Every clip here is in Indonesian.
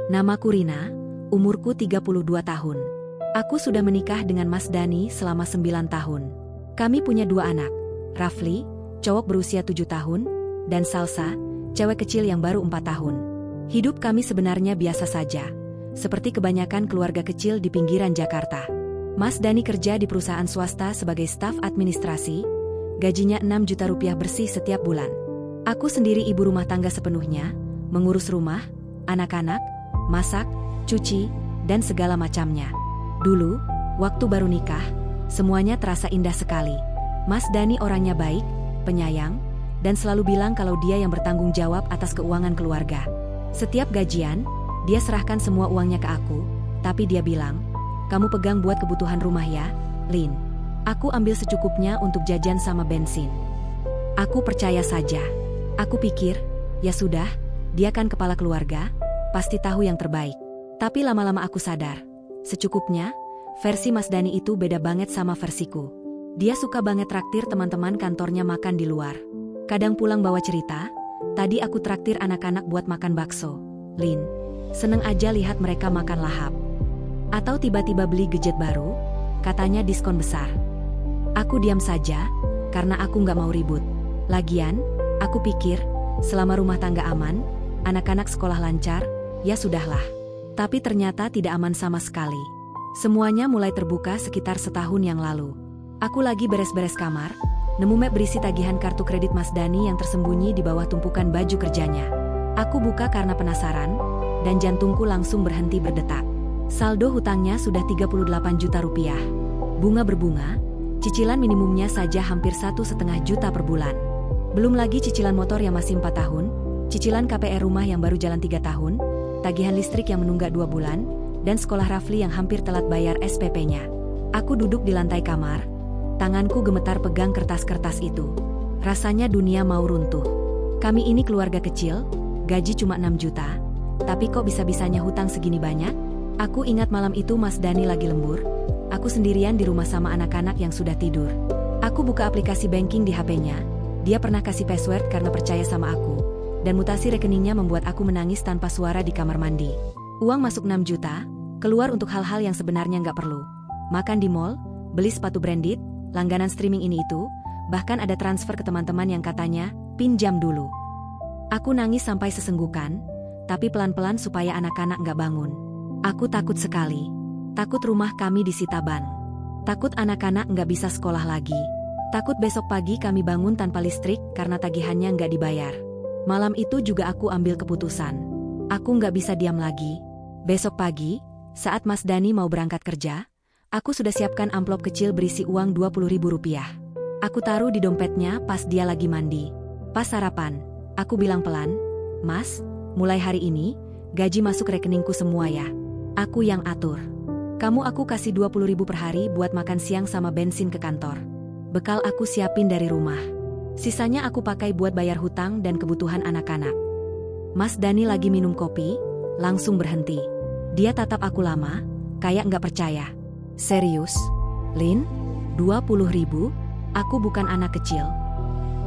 Namaku Rina, umurku 32 tahun. Aku sudah menikah dengan Mas Dani selama 9 tahun. Kami punya 2 anak, Rafli, cowok berusia 7 tahun, dan Salsa, cewek kecil yang baru 4 tahun. Hidup kami sebenarnya biasa saja, seperti kebanyakan keluarga kecil di pinggiran Jakarta. Mas Dani kerja di perusahaan swasta sebagai staf administrasi, gajinya 6 juta rupiah bersih setiap bulan. Aku sendiri ibu rumah tangga sepenuhnya, mengurus rumah, anak-anak, masak, cuci, dan segala macamnya. Dulu, waktu baru nikah, semuanya terasa indah sekali. Mas Dani orangnya baik, penyayang, dan selalu bilang kalau dia yang bertanggung jawab atas keuangan keluarga. Setiap gajian, dia serahkan semua uangnya ke aku, tapi dia bilang, "Kamu pegang buat kebutuhan rumah ya, Lin." Aku ambil secukupnya untuk jajan sama bensin. Aku percaya saja. Aku pikir, ya sudah, dia kan kepala keluarga, pasti tahu yang terbaik. Tapi lama-lama aku sadar, secukupnya, versi Mas Dani itu beda banget sama versiku. Dia suka banget traktir teman-teman kantornya makan di luar. Kadang pulang bawa cerita, "Tadi aku traktir anak-anak buat makan bakso, Lin. Seneng aja lihat mereka makan lahap." Atau tiba-tiba beli gadget baru, katanya diskon besar. Aku diam saja, karena aku nggak mau ribut. Lagian, aku pikir, selama rumah tangga aman, anak-anak sekolah lancar, ya sudahlah. Tapi ternyata tidak aman sama sekali. Semuanya mulai terbuka sekitar setahun yang lalu. Aku lagi beres-beres kamar, nemu map berisi tagihan kartu kredit Mas Dani yang tersembunyi di bawah tumpukan baju kerjanya. Aku buka karena penasaran, dan jantungku langsung berhenti berdetak. Saldo hutangnya sudah 38 juta rupiah. Bunga berbunga, cicilan minimumnya saja hampir 1,5 juta per bulan. Belum lagi cicilan motor yang masih 4 tahun, cicilan KPR rumah yang baru jalan 3 tahun, tagihan listrik yang menunggak 2 bulan, dan sekolah Rafli yang hampir telat bayar SPP-nya. Aku duduk di lantai kamar, tanganku gemetar pegang kertas-kertas itu. Rasanya dunia mau runtuh. Kami ini keluarga kecil, gaji cuma 6 juta, tapi kok bisa-bisanya hutang segini banyak? Aku ingat malam itu Mas Dani lagi lembur, aku sendirian di rumah sama anak-anak yang sudah tidur. Aku buka aplikasi banking di HP-nya, dia pernah kasih password karena percaya sama aku, dan mutasi rekeningnya membuat aku menangis tanpa suara di kamar mandi. Uang masuk 6 juta, keluar untuk hal-hal yang sebenarnya nggak perlu. Makan di mall, beli sepatu branded, langganan streaming ini itu, bahkan ada transfer ke teman-teman yang katanya, pinjam dulu. Aku nangis sampai sesenggukan, tapi pelan-pelan supaya anak-anak nggak bangun. Aku takut sekali. Takut rumah kami disita bank. Takut anak-anak nggak bisa sekolah lagi. Takut besok pagi kami bangun tanpa listrik karena tagihannya nggak dibayar. Malam itu juga aku ambil keputusan. Aku nggak bisa diam lagi. Besok pagi, saat Mas Dani mau berangkat kerja, aku sudah siapkan amplop kecil berisi uang 20.000 rupiah. Aku taruh di dompetnya pas dia lagi mandi. Pas sarapan, aku bilang pelan, "Mas, mulai hari ini, gaji masuk rekeningku semua ya. Aku yang atur. Aku kasih 20.000 per hari buat makan siang sama bensin ke kantor. Bekal aku siapin dari rumah. Sisanya aku pakai buat bayar hutang dan kebutuhan anak-anak." Mas Dani lagi minum kopi, langsung berhenti. Dia tatap aku lama, kayak nggak percaya. "Serius, Lin? 20.000? Aku bukan anak kecil."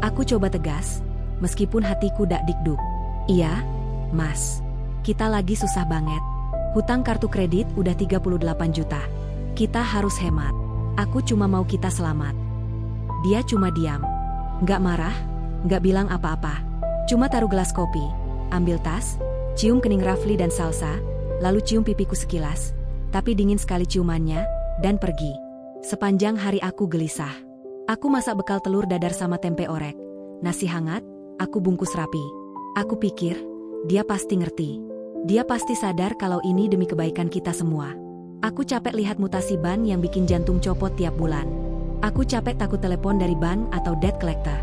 Aku coba tegas, meskipun hatiku dak dikduk. "Iya, Mas. Kita lagi susah banget. Hutang kartu kredit udah 38 juta. Kita harus hemat. Aku cuma mau kita selamat." Dia cuma diam. Nggak marah, nggak bilang apa-apa. Cuma taruh gelas kopi, ambil tas, cium kening Rafli dan Salsa, lalu cium pipiku sekilas, tapi dingin sekali ciumannya, dan pergi. Sepanjang hari aku gelisah. Aku masak bekal telur dadar sama tempe orek. Nasi hangat, aku bungkus rapi. Aku pikir, dia pasti ngerti. Dia pasti sadar kalau ini demi kebaikan kita semua. Aku capek lihat mutasi ban yang bikin jantung copot tiap bulan. Aku capek takut telepon dari bank atau debt collector.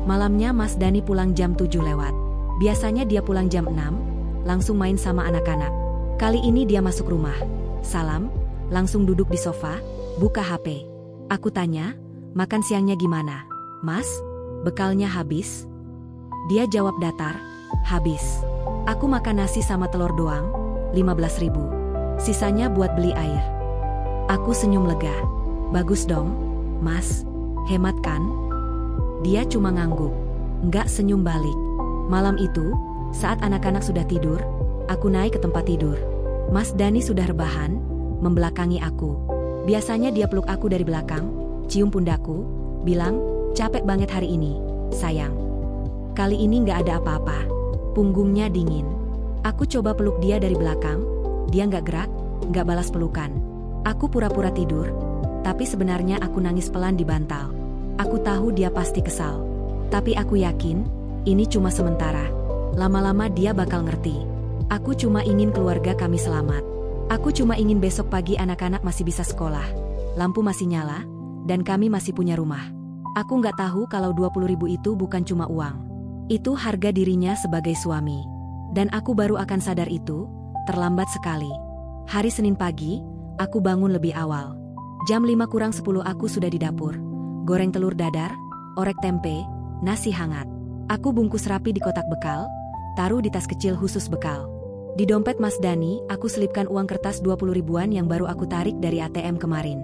Malamnya Mas Dani pulang jam 7 lewat. Biasanya dia pulang jam 6, langsung main sama anak-anak. Kali ini dia masuk rumah. Salam, langsung duduk di sofa, buka HP. Aku tanya, "Makan siangnya gimana, Mas? Bekalnya habis?" Dia jawab datar, "Habis. Aku makan nasi sama telur doang, 15.000. Sisanya buat beli air." Aku senyum lega. "Bagus dong, Mas. Hemat kan?" Dia cuma ngangguk, nggak senyum balik. Malam itu, saat anak-anak sudah tidur, Aku naik ke tempat tidur. Mas Dani sudah rebahan, membelakangi aku. Biasanya dia peluk aku dari belakang, cium pundakku, bilang, capek banget hari ini, sayang. Kali ini nggak ada apa-apa. Punggungnya dingin. Aku coba peluk dia dari belakang, dia nggak gerak, nggak balas pelukan. Aku pura-pura tidur, tapi sebenarnya aku nangis pelan di bantal. Aku tahu dia pasti kesal. Tapi aku yakin, ini cuma sementara. Lama-lama dia bakal ngerti. Aku cuma ingin keluarga kami selamat. Aku cuma ingin besok pagi anak-anak masih bisa sekolah. Lampu masih nyala, dan kami masih punya rumah. Aku nggak tahu kalau 20.000 itu bukan cuma uang. Itu harga dirinya sebagai suami. Dan aku baru akan sadar itu, terlambat sekali. Hari Senin pagi, aku bangun lebih awal. Jam 5 kurang 10 aku sudah di dapur. Goreng telur dadar, orek tempe, nasi hangat. Aku bungkus rapi di kotak bekal, taruh di tas kecil khusus bekal. Di dompet Mas Dani, aku selipkan uang kertas 20 ribuan yang baru aku tarik dari ATM kemarin.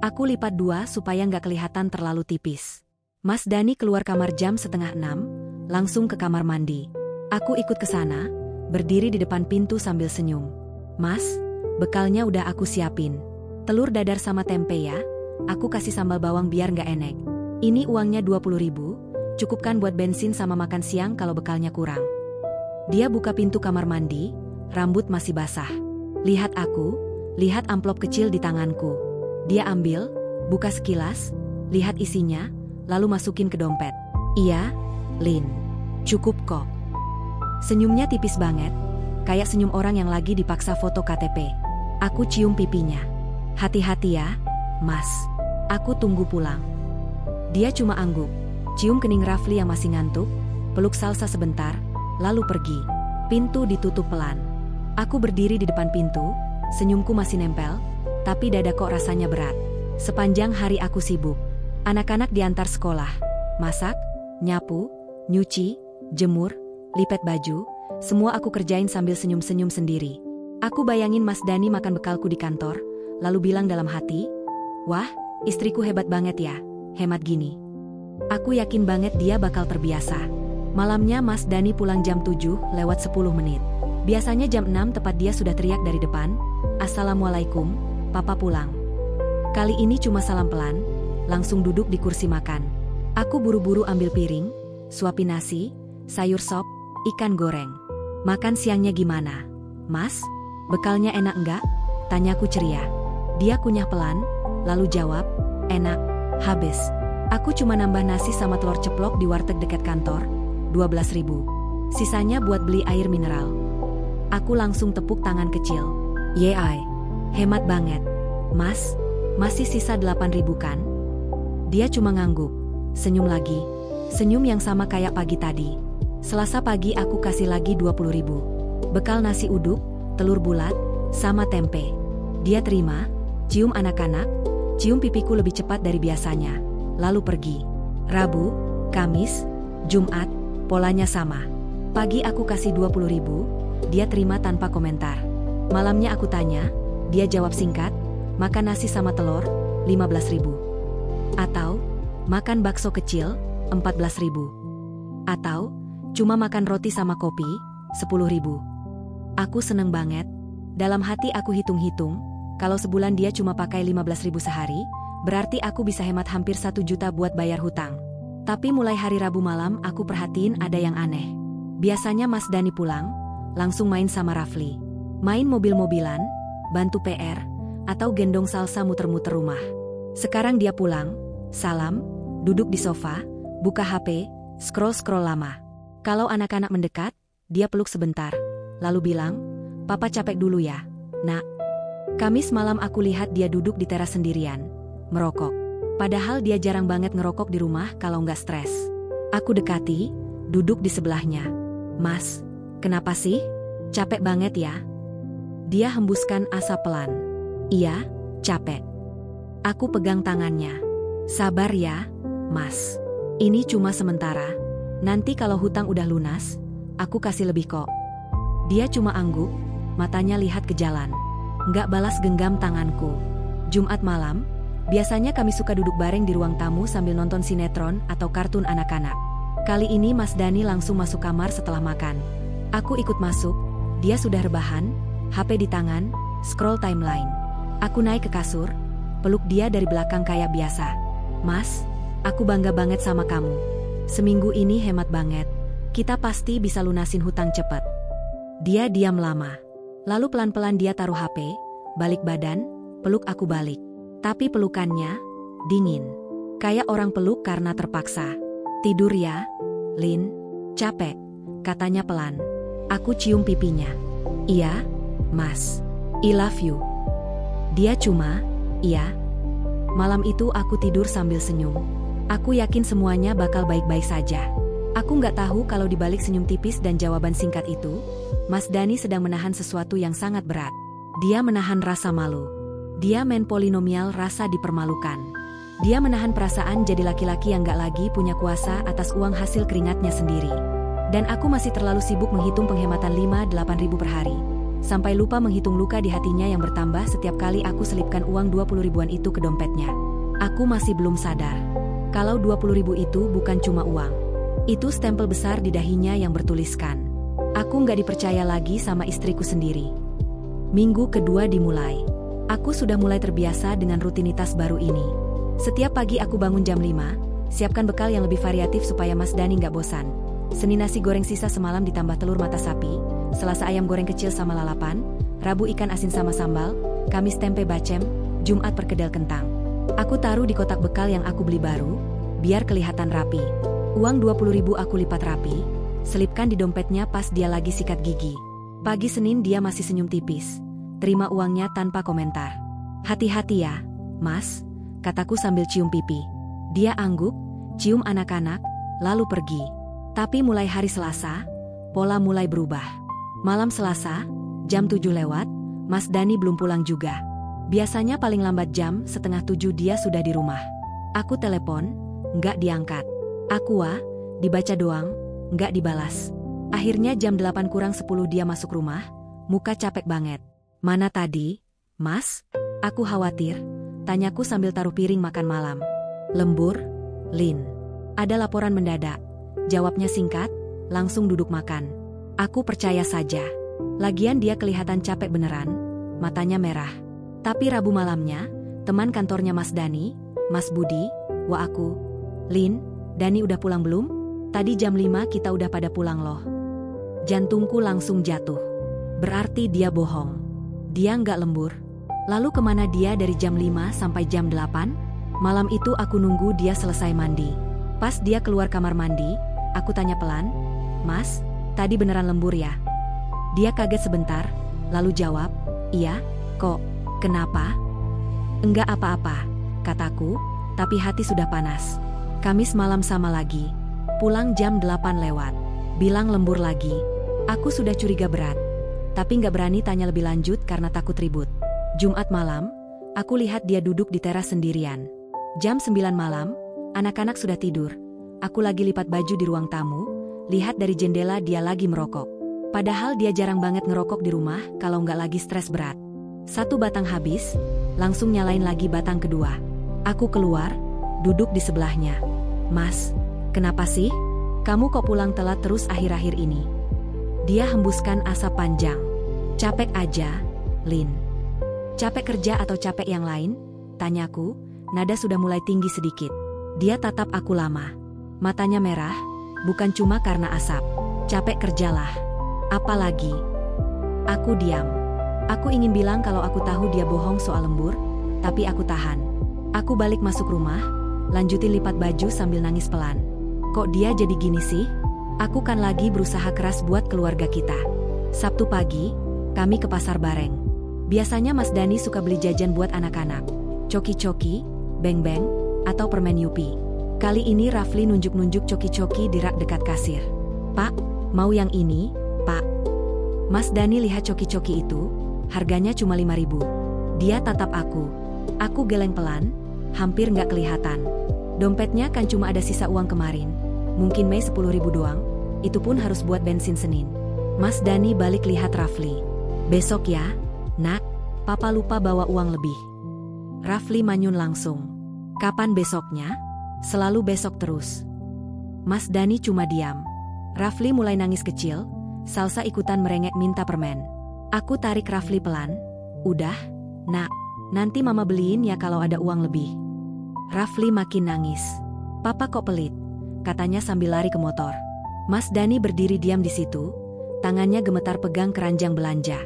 Aku lipat 2 supaya nggak kelihatan terlalu tipis. Mas Dani keluar kamar jam 5:30, langsung ke kamar mandi. Aku ikut ke sana, berdiri di depan pintu sambil senyum. Mas, bekalnya udah aku siapin. Telur dadar sama tempe ya. Aku kasih sambal bawang biar nggak enek. Ini uangnya 20.000, cukupkan buat bensin sama makan siang kalau bekalnya kurang. Dia buka pintu kamar mandi, rambut masih basah. Lihat aku, lihat amplop kecil di tanganku. Dia ambil, buka sekilas, lihat isinya, lalu masukin ke dompet. Iya, Lin. Cukup kok. Senyumnya tipis banget, kayak senyum orang yang lagi dipaksa foto KTP. Aku cium pipinya. Hati-hati ya, Mas. Aku tunggu pulang. Dia cuma angguk, cium kening Rafli yang masih ngantuk, peluk Salsa sebentar, lalu pergi. Pintu ditutup pelan. Aku berdiri di depan pintu, senyumku masih nempel, tapi dada kok rasanya berat. Sepanjang hari aku sibuk. Anak-anak diantar sekolah, masak, nyapu, nyuci, jemur, lipet baju, semua aku kerjain sambil senyum-senyum sendiri. Aku bayangin Mas Dani makan bekalku di kantor, lalu bilang dalam hati, wah, istriku hebat banget ya, hemat gini. Aku yakin banget dia bakal terbiasa. Malamnya Mas Dani pulang jam 7:10. Biasanya jam 6 tepat dia sudah teriak dari depan, Assalamualaikum, Papa pulang. Kali ini cuma salam pelan, langsung duduk di kursi makan. Aku buru-buru ambil piring, suapin nasi, sayur sop, ikan goreng. Makan siangnya gimana? Mas, bekalnya enak enggak? Tanyaku ceria. Dia kunyah pelan, lalu jawab, enak, habis. Aku cuma nambah nasi sama telur ceplok di warteg dekat kantor, 12.000. Sisanya buat beli air mineral. Aku langsung tepuk tangan kecil. Yeay, hemat banget. Mas, masih sisa 8.000 kan? Dia cuma ngangguk, senyum lagi. Senyum yang sama kayak pagi tadi. Selasa pagi aku kasih lagi 20.000. Bekal nasi uduk, telur bulat, sama tempe. Dia terima, cium anak-anak, cium pipiku lebih cepat dari biasanya, lalu pergi. Rabu, Kamis, Jumat, polanya sama. Pagi aku kasih 20.000, dia terima tanpa komentar. Malamnya aku tanya, dia jawab singkat, makan nasi sama telur, 15.000. Atau, makan bakso kecil, 14.000. Atau, cuma makan roti sama kopi, 10.000. Aku seneng banget. Dalam hati aku hitung-hitung, kalau sebulan dia cuma pakai 15.000 sehari, berarti aku bisa hemat hampir 1 juta buat bayar hutang. Tapi mulai hari Rabu malam aku perhatiin ada yang aneh. Biasanya Mas Dani pulang, langsung main sama Rafli. Main mobil-mobilan, bantu PR, atau gendong Salsa muter-muter rumah. Sekarang dia pulang, salam, duduk di sofa, buka HP, scroll-scroll lama. Kalau anak-anak mendekat, dia peluk sebentar, lalu bilang, Papa capek dulu ya, nak. Kamis malam aku lihat dia duduk di teras sendirian, merokok. Padahal dia jarang banget ngerokok di rumah kalau nggak stres. Aku dekati, duduk di sebelahnya. Mas, kenapa sih? Capek banget ya? Dia hembuskan asap pelan. Iya, capek. Aku pegang tangannya. Sabar ya, Mas. Ini cuma sementara. Nanti kalau hutang udah lunas, aku kasih lebih kok. Dia cuma angguk, matanya lihat ke jalan. Nggak balas genggam tanganku. Jumat malam, biasanya kami suka duduk bareng di ruang tamu sambil nonton sinetron atau kartun anak-anak. Kali ini Mas Dani langsung masuk kamar setelah makan. Aku ikut masuk, Dia sudah rebahan, HP di tangan, scroll timeline. Aku naik ke kasur, peluk dia dari belakang kayak biasa. Mas, aku bangga banget sama kamu. Seminggu ini hemat banget. Kita pasti bisa lunasin hutang cepat. Dia diam lama. Lalu pelan-pelan dia taruh HP, balik badan, peluk aku balik. Tapi pelukannya dingin. Kayak orang peluk karena terpaksa. Tidur ya, Lin? Capek, katanya pelan. Aku cium pipinya. Iya, Mas. I love you. Dia cuma, iya. Malam itu aku tidur sambil senyum. Aku yakin semuanya bakal baik-baik saja. Aku nggak tahu kalau dibalik senyum tipis dan jawaban singkat itu, Mas Dani sedang menahan sesuatu yang sangat berat. Dia menahan rasa malu. Dia main polinomial rasa dipermalukan. Dia menahan perasaan jadi laki-laki yang nggak lagi punya kuasa atas uang hasil keringatnya sendiri. Dan aku masih terlalu sibuk menghitung penghematan 5-8 ribu per hari. Sampai lupa menghitung luka di hatinya yang bertambah setiap kali aku selipkan uang 20 ribuan itu ke dompetnya. Aku masih belum sadar kalau 20 ribu itu bukan cuma uang. Itu stempel besar di dahinya yang bertuliskan, aku nggak dipercaya lagi sama istriku sendiri. Minggu kedua dimulai. Aku sudah mulai terbiasa dengan rutinitas baru ini. Setiap pagi aku bangun jam 5, siapkan bekal yang lebih variatif supaya Mas Dani nggak bosan. Senin nasi goreng sisa semalam ditambah telur mata sapi, Selasa ayam goreng kecil sama lalapan, Rabu ikan asin sama sambal, Kamis tempe bacem, Jumat perkedel kentang. Aku taruh di kotak bekal yang aku beli baru, biar kelihatan rapi. Uang 20 ribu aku lipat rapi, selipkan di dompetnya pas dia lagi sikat gigi. Pagi Senin dia masih senyum tipis, terima uangnya tanpa komentar. Hati-hati ya, Mas, kataku sambil cium pipi. Dia angguk, cium anak-anak, lalu pergi. Tapi mulai hari Selasa, pola mulai berubah. Malam Selasa, jam 7 lewat, Mas Dani belum pulang juga. Biasanya paling lambat jam setengah 7 dia sudah di rumah. Aku telepon, nggak diangkat. Aku dibaca doang, nggak dibalas. Akhirnya jam 8 kurang 10 dia masuk rumah, muka capek banget. Mana tadi, Mas? Aku khawatir, tanyaku sambil taruh piring makan malam. Lembur, Lin. Ada laporan mendadak. Jawabnya singkat, langsung duduk makan. Aku percaya saja. Lagian dia kelihatan capek beneran, matanya merah. Tapi Rabu malamnya, teman kantornya Mas Dani, Mas Budi, aku, Lin, Dani udah pulang belum? Tadi jam 5 kita udah pada pulang loh. Jantungku langsung jatuh. Berarti dia bohong. Dia nggak lembur. Lalu kemana dia dari jam 5 sampai jam 8? Malam itu aku nunggu dia selesai mandi. Pas dia keluar kamar mandi, aku tanya pelan, Mas, tadi beneran lembur ya? Dia kaget sebentar, lalu jawab, iya, kok, kenapa? Enggak apa-apa, kataku, tapi hati sudah panas. Kamis malam sama lagi. Pulang jam 8 lewat. Bilang lembur lagi. Aku sudah curiga berat. Tapi nggak berani tanya lebih lanjut karena takut ribut. Jumat malam, aku lihat dia duduk di teras sendirian. Jam 9 malam, anak-anak sudah tidur. Aku lagi lipat baju di ruang tamu, lihat dari jendela dia lagi merokok. Padahal dia jarang banget ngerokok di rumah kalau nggak lagi stres berat. Satu batang habis, langsung nyalain lagi batang kedua. Aku keluar, duduk di sebelahnya. Mas, kenapa sih? Kamu kok pulang telat terus akhir-akhir ini? Dia hembuskan asap panjang. Capek aja, Lin. Capek kerja atau capek yang lain? Tanyaku, nada sudah mulai tinggi sedikit. Dia tatap aku lama. Matanya merah, bukan cuma karena asap. Capek kerjalah. Apalagi? Aku diam. Aku ingin bilang kalau aku tahu dia bohong soal lembur, tapi aku tahan. Aku balik masuk rumah, lanjutin lipat baju sambil nangis pelan. Kok dia jadi gini sih? Aku kan lagi berusaha keras buat keluarga kita. Sabtu pagi, kami ke pasar bareng. Biasanya Mas Dani suka beli jajan buat anak-anak. Coki-coki, beng-beng, atau permen Yupi. Kali ini Rafli nunjuk-nunjuk coki-coki di rak dekat kasir. Pak, mau yang ini, Pak. Mas Dani lihat coki-coki itu, harganya cuma 5 ribu. Dia tatap aku. Aku geleng pelan, hampir nggak kelihatan. Dompetnya kan cuma ada sisa uang kemarin. Mungkin Mei 10 ribu doang, itu pun harus buat bensin Senin. Mas Dani balik lihat Rafli. Besok ya, nak, papa lupa bawa uang lebih. Rafli manyun langsung. Kapan besoknya? Selalu besok terus. Mas Dani cuma diam. Rafli mulai nangis kecil, Salsa ikutan merengek minta permen. Aku tarik Rafli pelan. Udah, nak. Nanti mama beliin ya kalau ada uang lebih. Rafli makin nangis. Papa kok pelit, katanya sambil lari ke motor. Mas Dani berdiri diam di situ, tangannya gemetar pegang keranjang belanja.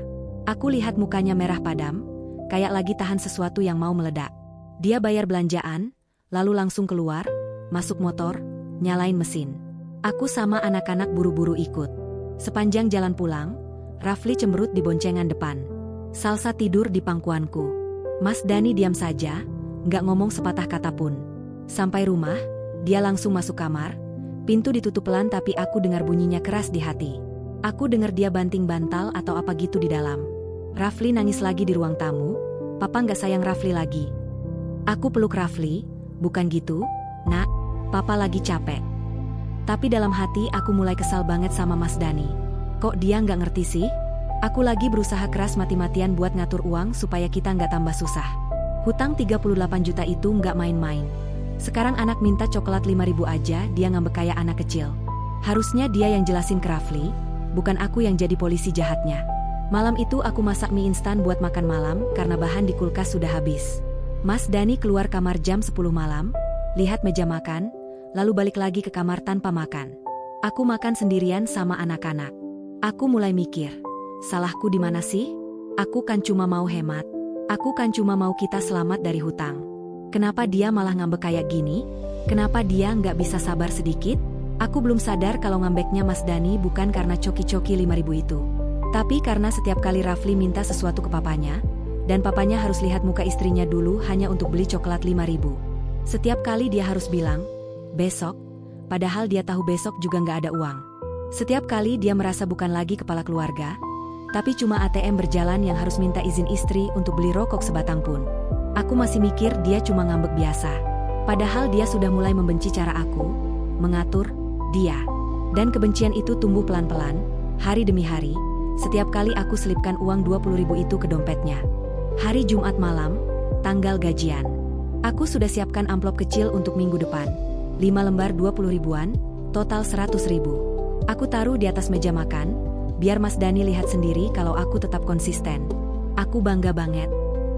Aku lihat mukanya merah padam, kayak lagi tahan sesuatu yang mau meledak. Dia bayar belanjaan, lalu langsung keluar, masuk motor, nyalain mesin. Aku sama anak-anak buru-buru ikut. Sepanjang jalan pulang, Rafli cemberut di boncengan depan. Salsa tidur di pangkuanku. Mas Dani diam saja, nggak ngomong sepatah kata pun. Sampai rumah, dia langsung masuk kamar. Pintu ditutup pelan tapi aku dengar bunyinya keras di hati. Aku dengar dia banting bantal atau apa gitu di dalam. Rafli nangis lagi di ruang tamu. Papa nggak sayang Rafli lagi. Aku peluk Rafli. Bukan gitu, nak. Papa lagi capek. Tapi dalam hati aku mulai kesal banget sama Mas Dani. Kok dia nggak ngerti sih? Aku lagi berusaha keras mati-matian buat ngatur uang supaya kita nggak tambah susah. Hutang 38 juta itu nggak main-main. Sekarang anak minta coklat 5.000 aja dia ngambek kayak anak kecil. Harusnya dia yang jelasin ke Rafli, bukan aku yang jadi polisi jahatnya. Malam itu aku masak mie instan buat makan malam karena bahan di kulkas sudah habis. Mas Dani keluar kamar jam 10 malam, lihat meja makan, lalu balik lagi ke kamar tanpa makan. Aku makan sendirian sama anak-anak. Aku mulai mikir. Salahku di mana sih? Aku kan cuma mau hemat. Aku kan cuma mau kita selamat dari hutang. Kenapa dia malah ngambek kayak gini? Kenapa dia nggak bisa sabar sedikit? Aku belum sadar kalau ngambeknya Mas Dani bukan karena coki-coki 5.000 itu. Tapi karena setiap kali Rafli minta sesuatu ke papanya, dan papanya harus lihat muka istrinya dulu hanya untuk beli coklat 5.000. Setiap kali dia harus bilang, besok, padahal dia tahu besok juga nggak ada uang. Setiap kali dia merasa bukan lagi kepala keluarga, tapi cuma ATM berjalan yang harus minta izin istri untuk beli rokok sebatang pun. Aku masih mikir dia cuma ngambek biasa. Padahal dia sudah mulai membenci cara aku mengatur dia. Dan kebencian itu tumbuh pelan-pelan, hari demi hari, setiap kali aku selipkan uang 20.000 itu ke dompetnya. Hari Jumat malam, tanggal gajian. Aku sudah siapkan amplop kecil untuk minggu depan. 5 lembar 20 ribuan, total 100.000. Aku taruh di atas meja makan, biar Mas Dani lihat sendiri kalau aku tetap konsisten. Aku bangga banget.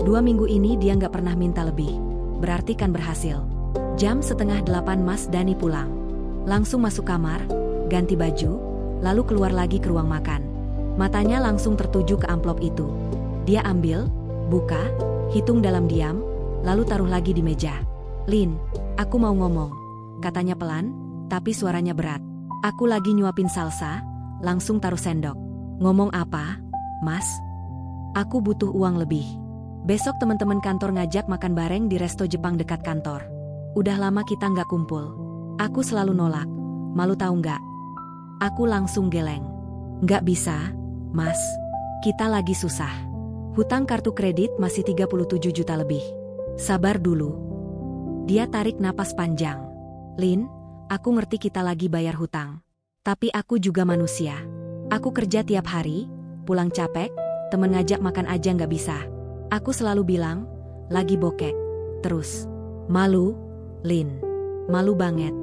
2 minggu ini dia nggak pernah minta lebih. Berarti kan berhasil. Jam 7:30 Mas Dani pulang. Langsung masuk kamar, ganti baju, lalu keluar lagi ke ruang makan. Matanya langsung tertuju ke amplop itu. Dia ambil, buka, hitung dalam diam, lalu taruh lagi di meja. Lin, aku mau ngomong. Katanya pelan, tapi suaranya berat. Aku lagi nyuapin salsa, langsung taruh sendok. Ngomong apa, Mas? Aku butuh uang lebih. Besok teman-teman kantor ngajak makan bareng di resto Jepang dekat kantor. Udah lama kita nggak kumpul. Aku selalu nolak. Malu tahu nggak? Aku langsung geleng. Nggak bisa, Mas. Kita lagi susah. Hutang kartu kredit masih 37 juta lebih. Sabar dulu. Dia tarik napas panjang. Lin, aku ngerti kita lagi bayar hutang. Tapi aku juga manusia. Aku kerja tiap hari, pulang capek, temen ngajak makan aja nggak bisa. Aku selalu bilang, lagi bokek. Terus, malu, Lin. Malu banget.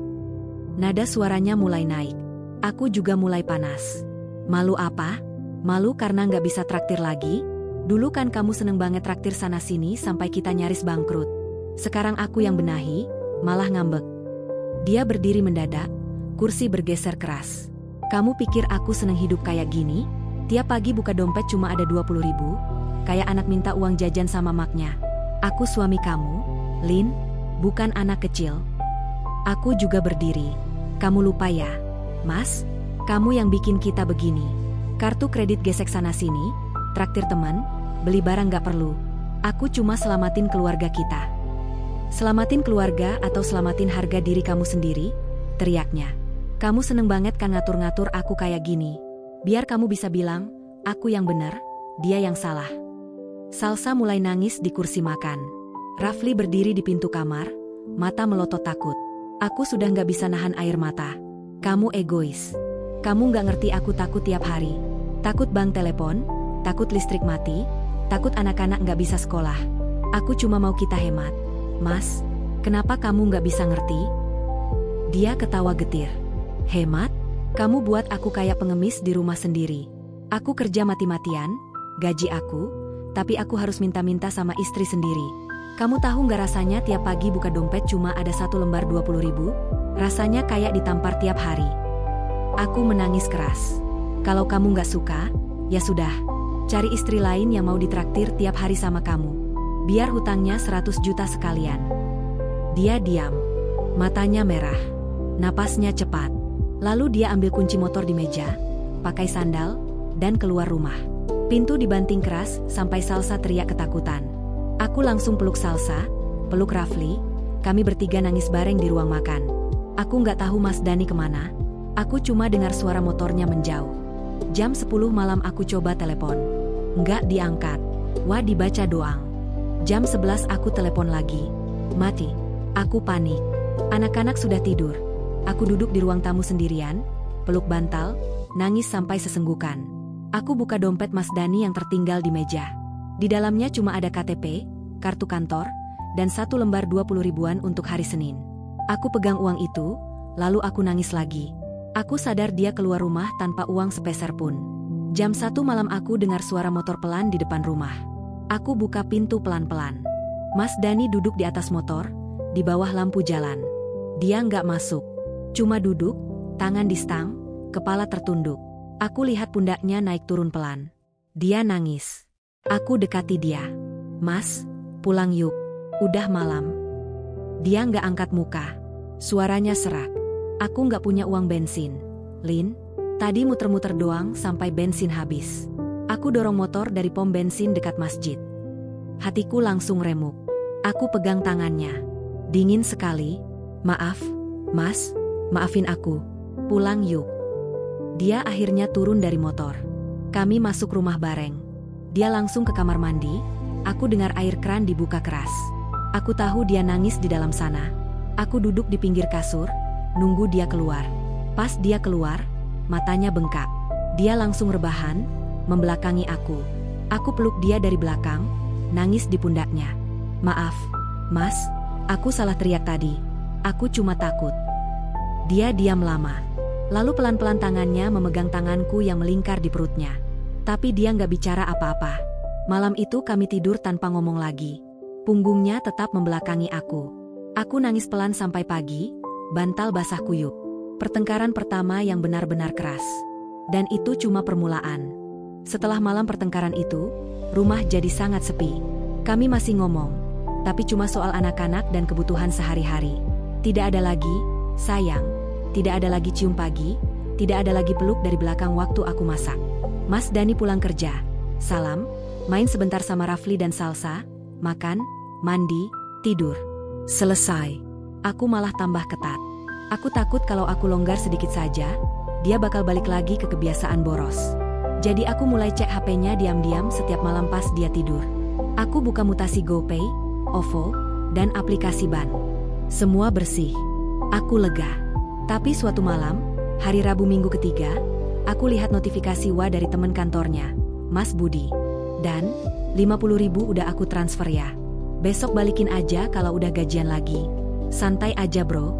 Nada suaranya mulai naik. Aku juga mulai panas. Malu apa? Malu karena nggak bisa traktir lagi? Dulu kan kamu seneng banget traktir sana-sini sampai kita nyaris bangkrut. Sekarang aku yang benahi, malah ngambek. Dia berdiri mendadak. Kursi bergeser keras. Kamu pikir aku seneng hidup kayak gini? Tiap pagi buka dompet cuma ada 20.000, kayak anak minta uang jajan sama maknya. Aku suami kamu, Lin, bukan anak kecil. Aku juga berdiri. Kamu lupa ya, Mas? Kamu yang bikin kita begini. Kartu kredit gesek sana-sini, traktir teman, beli barang gak perlu. Aku cuma selamatin keluarga kita. Selamatin keluarga atau selamatin harga diri kamu sendiri? Teriaknya. Kamu seneng banget kan ngatur-ngatur aku kayak gini. Biar kamu bisa bilang, aku yang benar, dia yang salah. Salsa mulai nangis di kursi makan. Rafli berdiri di pintu kamar, mata melotot takut. Aku sudah nggak bisa nahan air mata. Kamu egois. Kamu nggak ngerti aku takut tiap hari. Takut bank telepon, takut listrik mati, takut anak-anak nggak bisa sekolah. Aku cuma mau kita hemat. Mas, kenapa kamu nggak bisa ngerti? Dia ketawa getir. Hemat? Kamu buat aku kayak pengemis di rumah sendiri. Aku kerja mati-matian, gaji aku, tapi aku harus minta-minta sama istri sendiri. Kamu tahu nggak rasanya tiap pagi buka dompet cuma ada 1 lembar 20.000? Rasanya kayak ditampar tiap hari. Aku menangis keras. Kalau kamu nggak suka, ya sudah. Cari istri lain yang mau ditraktir tiap hari sama kamu. Biar hutangnya 100 juta sekalian. Dia diam. Matanya merah. Napasnya cepat. Lalu dia ambil kunci motor di meja, pakai sandal, dan keluar rumah. Pintu dibanting keras sampai Salsa teriak ketakutan. Aku langsung peluk Salsa, peluk Rafli, kami bertiga nangis bareng di ruang makan. Aku nggak tahu Mas Dani kemana, aku cuma dengar suara motornya menjauh. Jam 10 malam aku coba telepon. Nggak diangkat, wah dibaca doang. Jam 11 aku telepon lagi. Mati. Aku panik. Anak-anak sudah tidur. Aku duduk di ruang tamu sendirian, peluk bantal, nangis sampai sesenggukan. Aku buka dompet Mas Dani yang tertinggal di meja. Di dalamnya cuma ada KTP, kartu kantor, dan 1 lembar 20 ribuan untuk hari Senin. Aku pegang uang itu, lalu aku nangis lagi. Aku sadar dia keluar rumah tanpa uang sepeser pun. Jam 1 malam aku dengar suara motor pelan di depan rumah. Aku buka pintu pelan-pelan. Mas Dani duduk di atas motor, di bawah lampu jalan. Dia nggak masuk. Cuma duduk, tangan di stang, kepala tertunduk. Aku lihat pundaknya naik turun pelan. Dia nangis. Aku dekati dia. Mas, pulang yuk. Udah malam. Dia nggak angkat muka. Suaranya serak. Aku nggak punya uang bensin. Lin, tadi muter-muter doang sampai bensin habis. Aku dorong motor dari pom bensin dekat masjid. Hatiku langsung remuk. Aku pegang tangannya. Dingin sekali. Maaf, Mas. Maafin aku. Pulang yuk. Dia akhirnya turun dari motor. Kami masuk rumah bareng. Dia langsung ke kamar mandi. Aku dengar air kran dibuka keras. Aku tahu dia nangis di dalam sana. Aku duduk di pinggir kasur, nunggu dia keluar. Pas dia keluar, matanya bengkak. Dia langsung rebahan, membelakangi aku. Aku peluk dia dari belakang, nangis di pundaknya. Maaf, Mas, aku salah teriak tadi. Aku cuma takut. Dia diam lama. Lalu pelan-pelan tangannya memegang tanganku yang melingkar di perutnya. Tapi dia nggak bicara apa-apa. Malam itu kami tidur tanpa ngomong lagi. Punggungnya tetap membelakangi aku. Aku nangis pelan sampai pagi, bantal basah kuyup. Pertengkaran pertama yang benar-benar keras. Dan itu cuma permulaan. Setelah malam pertengkaran itu, rumah jadi sangat sepi. Kami masih ngomong, tapi cuma soal anak-anak dan kebutuhan sehari-hari. Tidak ada lagi, sayang. Tidak ada lagi cium pagi, tidak ada lagi peluk dari belakang waktu aku masak. Mas Dani pulang kerja. Salam, main sebentar sama Rafli dan Salsa, makan, mandi, tidur. Selesai. Aku malah tambah ketat. Aku takut kalau aku longgar sedikit saja, dia bakal balik lagi ke kebiasaan boros. Jadi aku mulai cek HP-nya diam-diam setiap malam pas dia tidur. Aku buka mutasi GoPay, OVO, dan aplikasi BAN. Semua bersih. Aku lega. Tapi suatu malam, hari Rabu minggu ketiga, aku lihat notifikasi dari teman kantornya, Mas Budi. Dan, 50.000 udah aku transfer ya. Besok balikin aja kalau udah gajian lagi. Santai aja bro.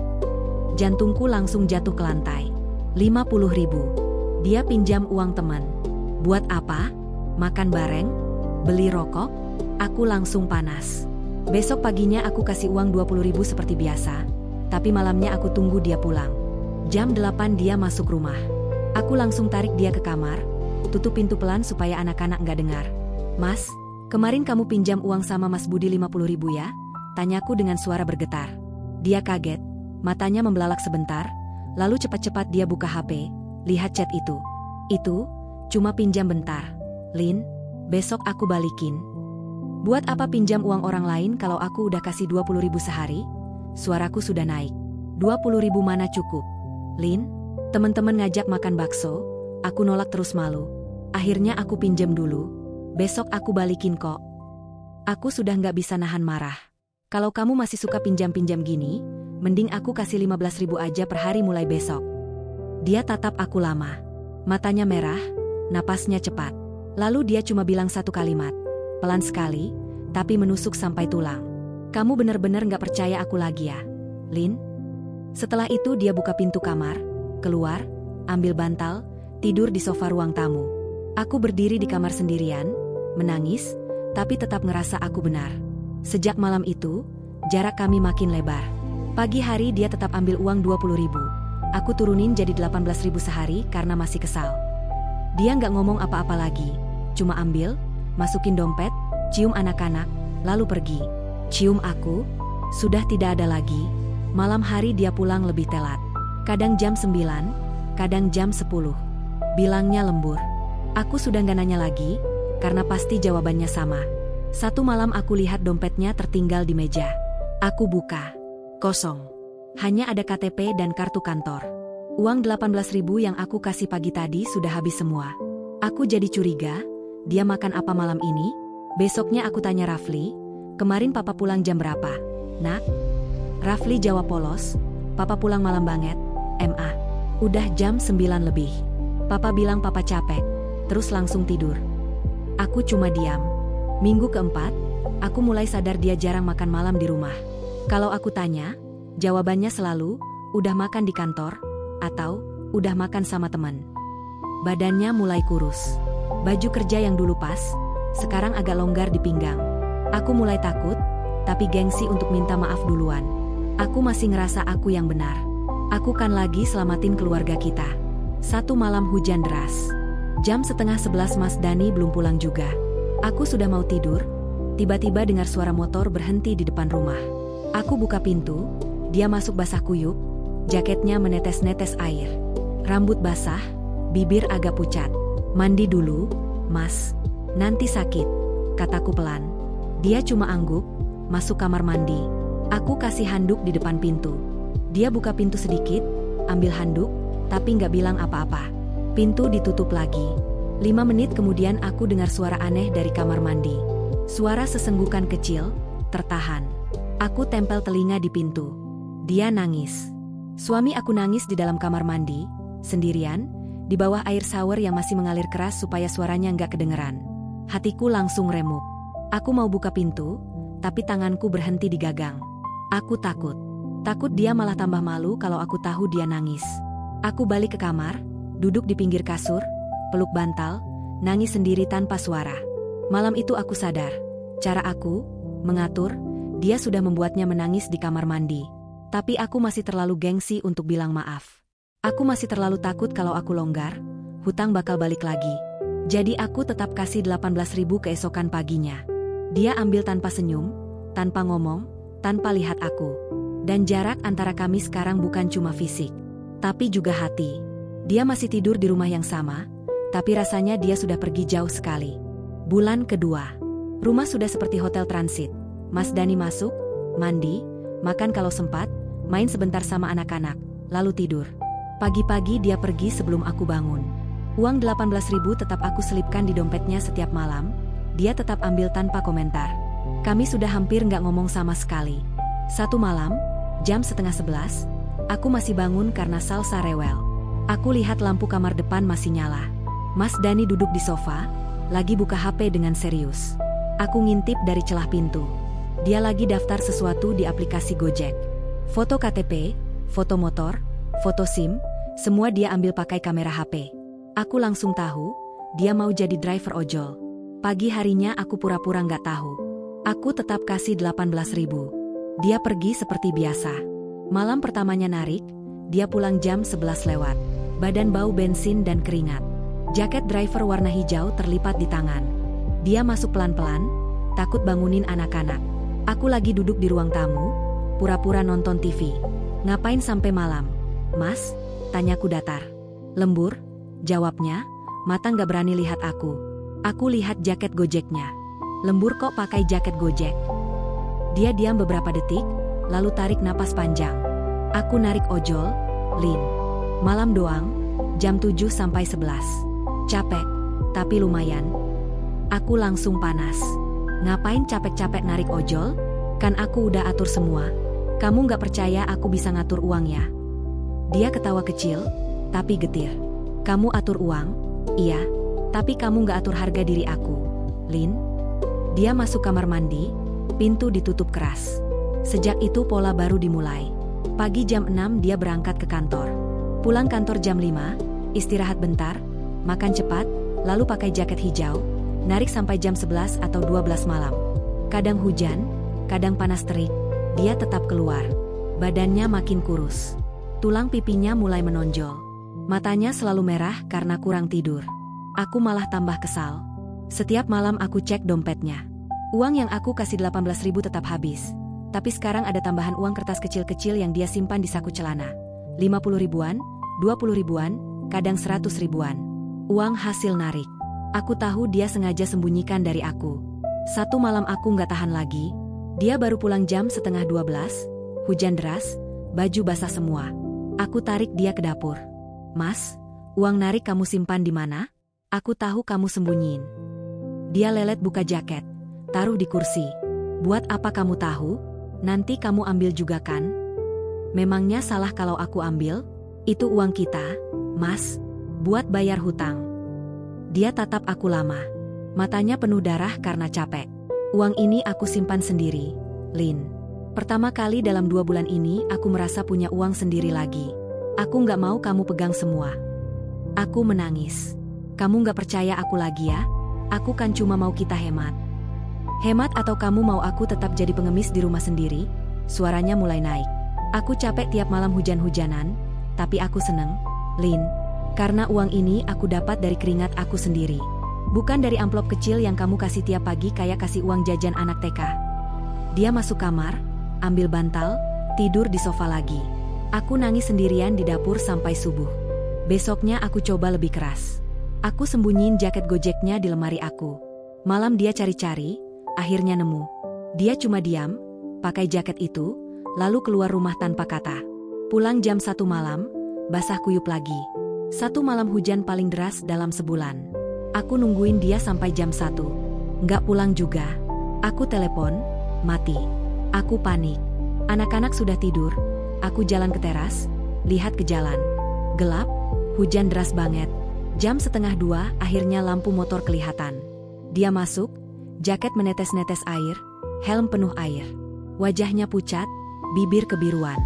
Jantungku langsung jatuh ke lantai. 50.000. Dia pinjam uang teman. Buat apa? Makan bareng? Beli rokok? Aku langsung panas. Besok paginya aku kasih uang 20.000 seperti biasa. Tapi malamnya aku tunggu dia pulang. Jam 8 dia masuk rumah. Aku langsung tarik dia ke kamar, tutup pintu pelan supaya anak-anak nggak dengar. Mas, kemarin kamu pinjam uang sama Mas Budi 50.000 ya? Tanyaku dengan suara bergetar. Dia kaget, matanya membelalak sebentar, lalu cepat-cepat dia buka HP, lihat chat itu. Itu, cuma pinjam bentar. Lin, besok aku balikin. Buat apa pinjam uang orang lain kalau aku udah kasih 20.000 sehari? Suaraku sudah naik. 20.000 mana cukup? Lin, teman-teman ngajak makan bakso, aku nolak terus malu. Akhirnya aku pinjam dulu. Besok aku balikin kok. Aku sudah nggak bisa nahan marah. Kalau kamu masih suka pinjam-pinjam gini, mending aku kasih 15.000 aja per hari mulai besok. Dia tatap aku lama. Matanya merah, napasnya cepat. Lalu dia cuma bilang satu kalimat. Pelan sekali, tapi menusuk sampai tulang. Kamu bener-bener gak percaya aku lagi ya, Lin? Setelah itu dia buka pintu kamar, keluar, ambil bantal, tidur di sofa ruang tamu. Aku berdiri di kamar sendirian, menangis, tapi tetap ngerasa aku benar. Sejak malam itu, jarak kami makin lebar. Pagi hari dia tetap ambil uang 20.000. Aku turunin jadi 18.000 sehari karena masih kesal. Dia nggak ngomong apa-apa lagi, cuma ambil, masukin dompet, cium anak-anak, lalu pergi. Cium aku, sudah tidak ada lagi. Malam hari dia pulang lebih telat. Kadang jam 9, kadang jam 10. Bilangnya lembur. Aku sudah nggak nanya lagi, karena pasti jawabannya sama. Satu malam aku lihat dompetnya tertinggal di meja. Aku buka. Kosong. Hanya ada KTP dan kartu kantor. Uang 18.000 yang aku kasih pagi tadi sudah habis semua. Aku jadi curiga, dia makan apa malam ini? Besoknya aku tanya Rafli, kemarin papa pulang jam berapa? Nak? Rafli jawab polos, papa pulang malam banget, MA. Udah jam 9 lebih. Papa bilang papa capek, terus langsung tidur. Aku cuma diam. Minggu keempat, aku mulai sadar dia jarang makan malam di rumah. Kalau aku tanya, jawabannya selalu, udah makan di kantor, atau udah makan sama teman. Badannya mulai kurus. Baju kerja yang dulu pas, sekarang agak longgar di pinggang. Aku mulai takut, tapi gengsi untuk minta maaf duluan. Aku masih ngerasa aku yang benar. Aku kan lagi selamatin keluarga kita. Satu malam hujan deras. Jam setengah 11 Mas Dani belum pulang juga. Aku sudah mau tidur, tiba-tiba dengar suara motor berhenti di depan rumah. Aku buka pintu, dia masuk basah kuyup, jaketnya menetes-netes air. Rambut basah, bibir agak pucat. Mandi dulu, Mas. Nanti sakit, kataku pelan. Dia cuma angguk, masuk kamar mandi. Aku kasih handuk di depan pintu. Dia buka pintu sedikit, ambil handuk, tapi nggak bilang apa-apa. Pintu ditutup lagi. 5 menit kemudian aku dengar suara aneh dari kamar mandi. Suara sesenggukan kecil, tertahan. Aku tempel telinga di pintu. Dia nangis. Suami aku nangis di dalam kamar mandi, sendirian, di bawah air shower yang masih mengalir keras supaya suaranya nggak kedengeran. Hatiku langsung remuk. Aku mau buka pintu, tapi tanganku berhenti di gagang. Aku takut. Takut dia malah tambah malu kalau aku tahu dia nangis. Aku balik ke kamar, duduk di pinggir kasur, peluk bantal, nangis sendiri tanpa suara. Malam itu aku sadar, cara aku mengatur, dia sudah membuatnya menangis di kamar mandi. Tapi aku masih terlalu gengsi untuk bilang maaf. Aku masih terlalu takut kalau aku longgar, hutang bakal balik lagi. Jadi aku tetap kasih 18.000 keesokan paginya. Dia ambil tanpa senyum, tanpa ngomong, tanpa lihat aku. Dan jarak antara kami sekarang bukan cuma fisik, tapi juga hati. Dia masih tidur di rumah yang sama, tapi rasanya dia sudah pergi jauh sekali. Bulan kedua. Rumah sudah seperti hotel transit. Mas Dani masuk, mandi, makan kalau sempat, main sebentar sama anak-anak, lalu tidur. Pagi-pagi dia pergi sebelum aku bangun. Uang 18.000 tetap aku selipkan di dompetnya setiap malam, dia tetap ambil tanpa komentar. Kami sudah hampir nggak ngomong sama sekali. Satu malam, jam setengah 11, aku masih bangun karena salsa rewel. Aku lihat lampu kamar depan masih nyala. Mas Dani duduk di sofa, lagi buka HP dengan serius. Aku ngintip dari celah pintu. Dia lagi daftar sesuatu di aplikasi Gojek. Foto KTP, foto motor, foto SIM, semua dia ambil pakai kamera HP. Aku langsung tahu, dia mau jadi driver ojol. Pagi harinya aku pura-pura nggak tahu. Aku tetap kasih 18.000. Dia pergi seperti biasa. Malam pertamanya narik, dia pulang jam 11 lewat. Badan bau bensin dan keringat. Jaket driver warna hijau terlipat di tangan. Dia masuk pelan-pelan, takut bangunin anak-anak. Aku lagi duduk di ruang tamu, pura-pura nonton TV. Ngapain sampai malam? Mas? Tanyaku datar. Lembur? Jawabnya, mata nggak berani lihat aku. Aku lihat jaket Gojeknya. Lembur kok pakai jaket Gojek? Dia diam beberapa detik, lalu tarik napas panjang. Aku narik ojol, Lin. Malam doang, jam 7 sampai 11. Capek, tapi lumayan. Aku langsung panas. Ngapain capek-capek narik ojol? Kan aku udah atur semua. Kamu nggak percaya aku bisa ngatur uang ya? Dia ketawa kecil, tapi getir. Kamu atur uang? Iya, tapi kamu nggak atur harga diri aku, Lin. Dia masuk kamar mandi, pintu ditutup keras. Sejak itu pola baru dimulai. Pagi jam 6 dia berangkat ke kantor. Pulang kantor jam 5, Istirahat bentar, makan cepat, lalu pakai jaket hijau, narik sampai jam 11 atau 12 malam. Kadang hujan, kadang panas terik, dia tetap keluar. Badannya makin kurus. Tulang pipinya mulai menonjol. Matanya selalu merah karena kurang tidur. Aku malah tambah kesal. Setiap malam aku cek dompetnya. Uang yang aku kasih 18.000 tetap habis. Tapi sekarang ada tambahan uang kertas kecil-kecil yang dia simpan di saku celana. 50 ribuan, 20 ribuan, kadang 100 ribuan. Uang hasil narik. Aku tahu dia sengaja sembunyikan dari aku. Satu malam aku nggak tahan lagi. Dia baru pulang jam setengah 12, hujan deras, baju basah semua. Aku tarik dia ke dapur. Mas, uang narik kamu simpan di mana? Aku tahu kamu sembunyiin. Dia lelet buka jaket, taruh di kursi. Buat apa kamu tahu? Nanti kamu ambil juga kan? Memangnya salah kalau aku ambil? Itu uang kita, Mas, buat bayar hutang. Dia tatap aku lama. Matanya penuh darah karena capek. Uang ini aku simpan sendiri, Lin. Pertama kali dalam 2 bulan ini aku merasa punya uang sendiri lagi. Aku nggak mau kamu pegang semua. Aku menangis. Kamu nggak percaya aku lagi ya? Aku kan cuma mau kita hemat. Hemat atau kamu mau aku tetap jadi pengemis di rumah sendiri? Suaranya mulai naik. Aku capek tiap malam hujan-hujanan, tapi aku seneng, Lin. Karena uang ini aku dapat dari keringat aku sendiri. Bukan dari amplop kecil yang kamu kasih tiap pagi kayak kasih uang jajan anak TK. Dia masuk kamar, ambil bantal, tidur di sofa lagi. Aku nangis sendirian di dapur sampai subuh. Besoknya aku coba lebih keras. Aku sembunyiin jaket Gojeknya di lemari aku. Malam dia cari-cari, akhirnya nemu. Dia cuma diam, pakai jaket itu, lalu keluar rumah tanpa kata. Pulang jam 1 malam, basah kuyup lagi. 1 malam hujan paling deras dalam sebulan. Aku nungguin dia sampai jam 1. Nggak pulang juga. Aku telepon, mati. Aku panik. Anak-anak sudah tidur. Aku jalan ke teras, lihat ke jalan. Gelap, hujan deras banget. Jam 1:30 akhirnya lampu motor kelihatan. Dia masuk, jaket menetes-netes air, helm penuh air. Wajahnya pucat, bibir kebiruan.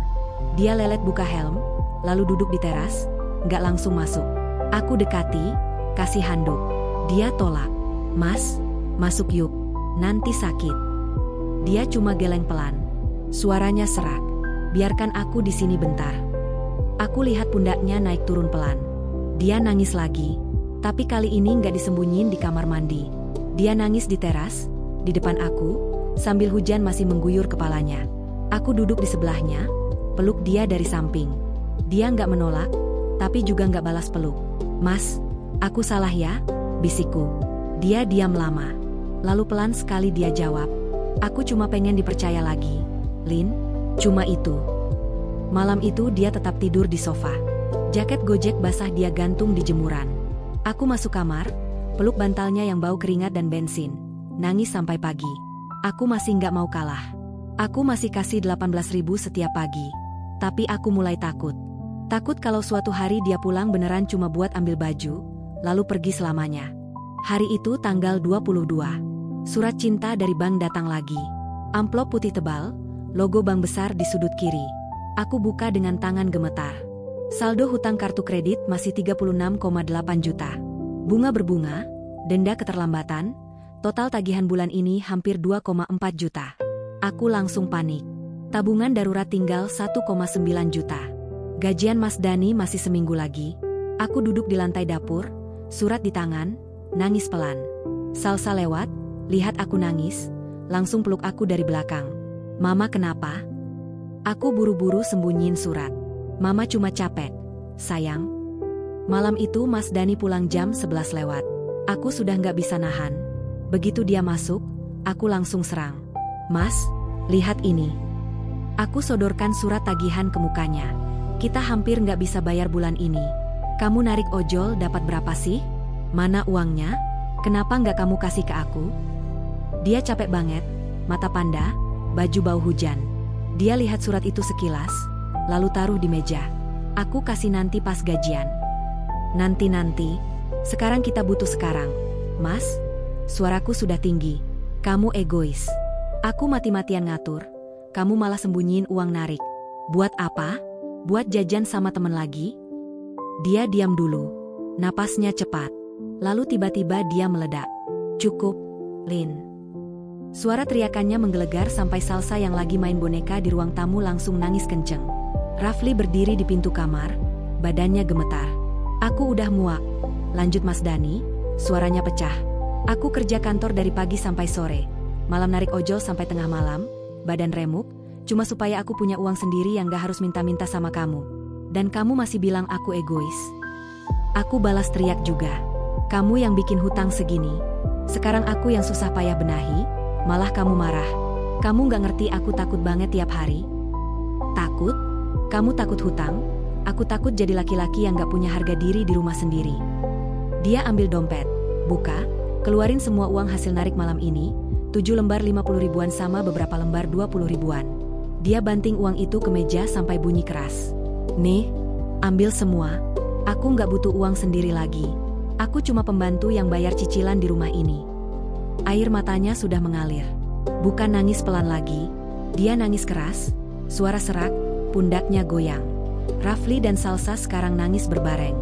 Dia lelet buka helm, lalu duduk di teras, nggak langsung masuk. Aku dekati, kasih handuk. Dia tolak. Mas, masuk yuk, nanti sakit. Dia cuma geleng pelan. Suaranya serak. Biarkan aku di sini bentar. Aku lihat pundaknya naik turun pelan. Dia nangis lagi. Tapi kali ini nggak disembunyiin di kamar mandi. Dia nangis di teras, di depan aku, sambil hujan masih mengguyur kepalanya. Aku duduk di sebelahnya, peluk dia dari samping. Dia nggak menolak, tapi juga nggak balas peluk. Mas, aku salah ya? Bisikku. Dia diam lama. Lalu pelan sekali dia jawab. Aku cuma pengen dipercaya lagi. Lin, cuma itu. Malam itu dia tetap tidur di sofa. Jaket Gojek basah dia gantung di jemuran. Aku masuk kamar, peluk bantalnya yang bau keringat dan bensin. Nangis sampai pagi. Aku masih nggak mau kalah. Aku masih kasih 18.000 setiap pagi. Tapi aku mulai takut. Takut kalau suatu hari dia pulang beneran cuma buat ambil baju, lalu pergi selamanya. Hari itu tanggal 22. Surat cinta dari bank datang lagi. Amplop putih tebal, logo bank besar di sudut kiri. Aku buka dengan tangan gemetar. Saldo hutang kartu kredit masih 36,8 juta. Bunga berbunga, denda keterlambatan, total tagihan bulan ini hampir 2,4 juta. Aku langsung panik. Tabungan darurat tinggal 1,9 juta. Gajian Mas Dani masih seminggu lagi. Aku duduk di lantai dapur, surat di tangan, nangis pelan. Salsa lewat, lihat aku nangis, langsung peluk aku dari belakang. Mama kenapa? Aku buru-buru sembunyiin surat. Mama cuma capek, sayang. Malam itu Mas Dani pulang jam 11 lewat. Aku sudah nggak bisa nahan. Begitu dia masuk, aku langsung serang. Mas, lihat ini. Aku sodorkan surat tagihan ke mukanya. Kita hampir nggak bisa bayar bulan ini. Kamu narik ojol dapat berapa sih? Mana uangnya? Kenapa nggak kamu kasih ke aku? Dia capek banget, mata panda, baju bau hujan. Dia lihat surat itu sekilas, lalu taruh di meja. Aku kasih nanti pas gajian. Nanti. Sekarang kita butuh sekarang. Mas, suaraku sudah tinggi. Kamu egois. Aku mati-matian ngatur. Kamu malah sembunyiin uang narik. Buat apa? Buat jajan sama temen lagi? Dia diam dulu. Napasnya cepat. Lalu tiba-tiba dia meledak. "Cukup, Lin." Suara teriakannya menggelegar sampai Salsa yang lagi main boneka di ruang tamu langsung nangis kenceng. Rafli berdiri di pintu kamar, badannya gemetar. "Aku udah muak," lanjut Mas Dani, suaranya pecah. "Aku kerja kantor dari pagi sampai sore, malam narik ojol sampai tengah malam, badan remuk, cuma supaya aku punya uang sendiri yang gak harus minta-minta sama kamu. Dan kamu masih bilang aku egois." Aku balas teriak juga. "Kamu yang bikin hutang segini. Sekarang aku yang susah payah benahi, malah kamu marah. Kamu gak ngerti aku takut banget tiap hari." "Takut? Kamu takut hutang? Aku takut jadi laki-laki yang gak punya harga diri di rumah sendiri." Dia ambil dompet, buka, keluarin semua uang hasil narik malam ini, 7 lembar 50 ribuan sama beberapa lembar 20 ribuan. Dia banting uang itu ke meja sampai bunyi keras. "Nih, ambil semua. Aku gak butuh uang sendiri lagi. Aku cuma pembantu yang bayar cicilan di rumah ini." Air matanya sudah mengalir. Bukan nangis pelan lagi. Dia nangis keras, suara serak, pundaknya goyang. Rafli dan Salsa sekarang nangis berbareng.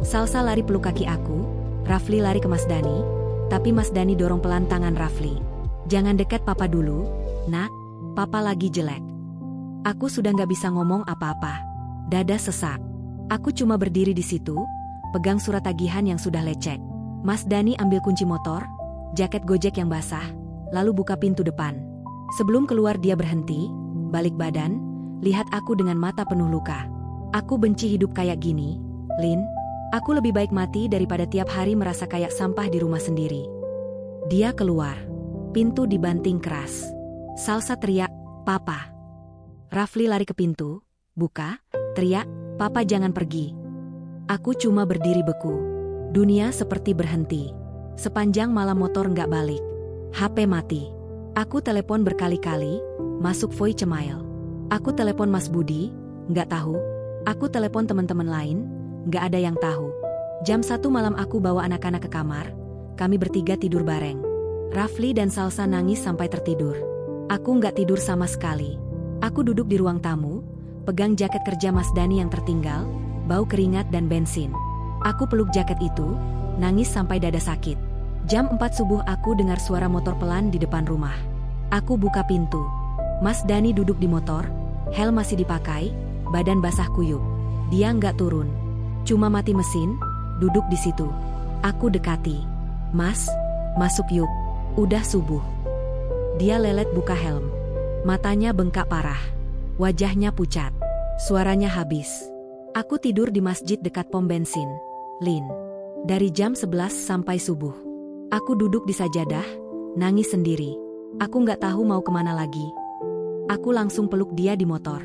Salsa lari peluk kaki aku, Rafli lari ke Mas Dani, tapi Mas Dani dorong pelan tangan Rafli. "Jangan dekat papa dulu, nak, papa lagi jelek." Aku sudah gak bisa ngomong apa-apa. Dada sesak. Aku cuma berdiri di situ, pegang surat tagihan yang sudah lecek. Mas Dani ambil kunci motor, jaket Gojek yang basah, lalu buka pintu depan. Sebelum keluar dia berhenti, balik badan, lihat aku dengan mata penuh luka. "Aku benci hidup kayak gini, Lin. Aku lebih baik mati daripada tiap hari merasa kayak sampah di rumah sendiri." Dia keluar. Pintu dibanting keras. Salsa teriak, "Papa." Rafli lari ke pintu, buka, teriak, "Papa jangan pergi." Aku cuma berdiri beku. Dunia seperti berhenti. Sepanjang malam motor nggak balik. HP mati. Aku telepon berkali-kali, masuk voice mail. Aku telepon Mas Budi, nggak tahu. Aku telepon teman-teman lain, nggak ada yang tahu. Jam 1 malam aku bawa anak-anak ke kamar, kami bertiga tidur bareng. Rafli dan Salsa nangis sampai tertidur. Aku nggak tidur sama sekali. Aku duduk di ruang tamu, pegang jaket kerja Mas Dani yang tertinggal, bau keringat dan bensin. Aku peluk jaket itu, nangis sampai dada sakit. Jam 4 subuh aku dengar suara motor pelan di depan rumah. Aku buka pintu. Mas Dani duduk di motor, helm masih dipakai, badan basah kuyup. Dia nggak turun, cuma mati mesin, duduk di situ. Aku dekati. "Mas, masuk yuk. Udah subuh." Dia lelet buka helm. Matanya bengkak parah. Wajahnya pucat. Suaranya habis. Aku tidur di masjid dekat pom bensin, Lin. Dari jam 11 sampai subuh. Aku duduk di sajadah, nangis sendiri. Aku nggak tahu mau kemana lagi. Aku langsung peluk dia di motor.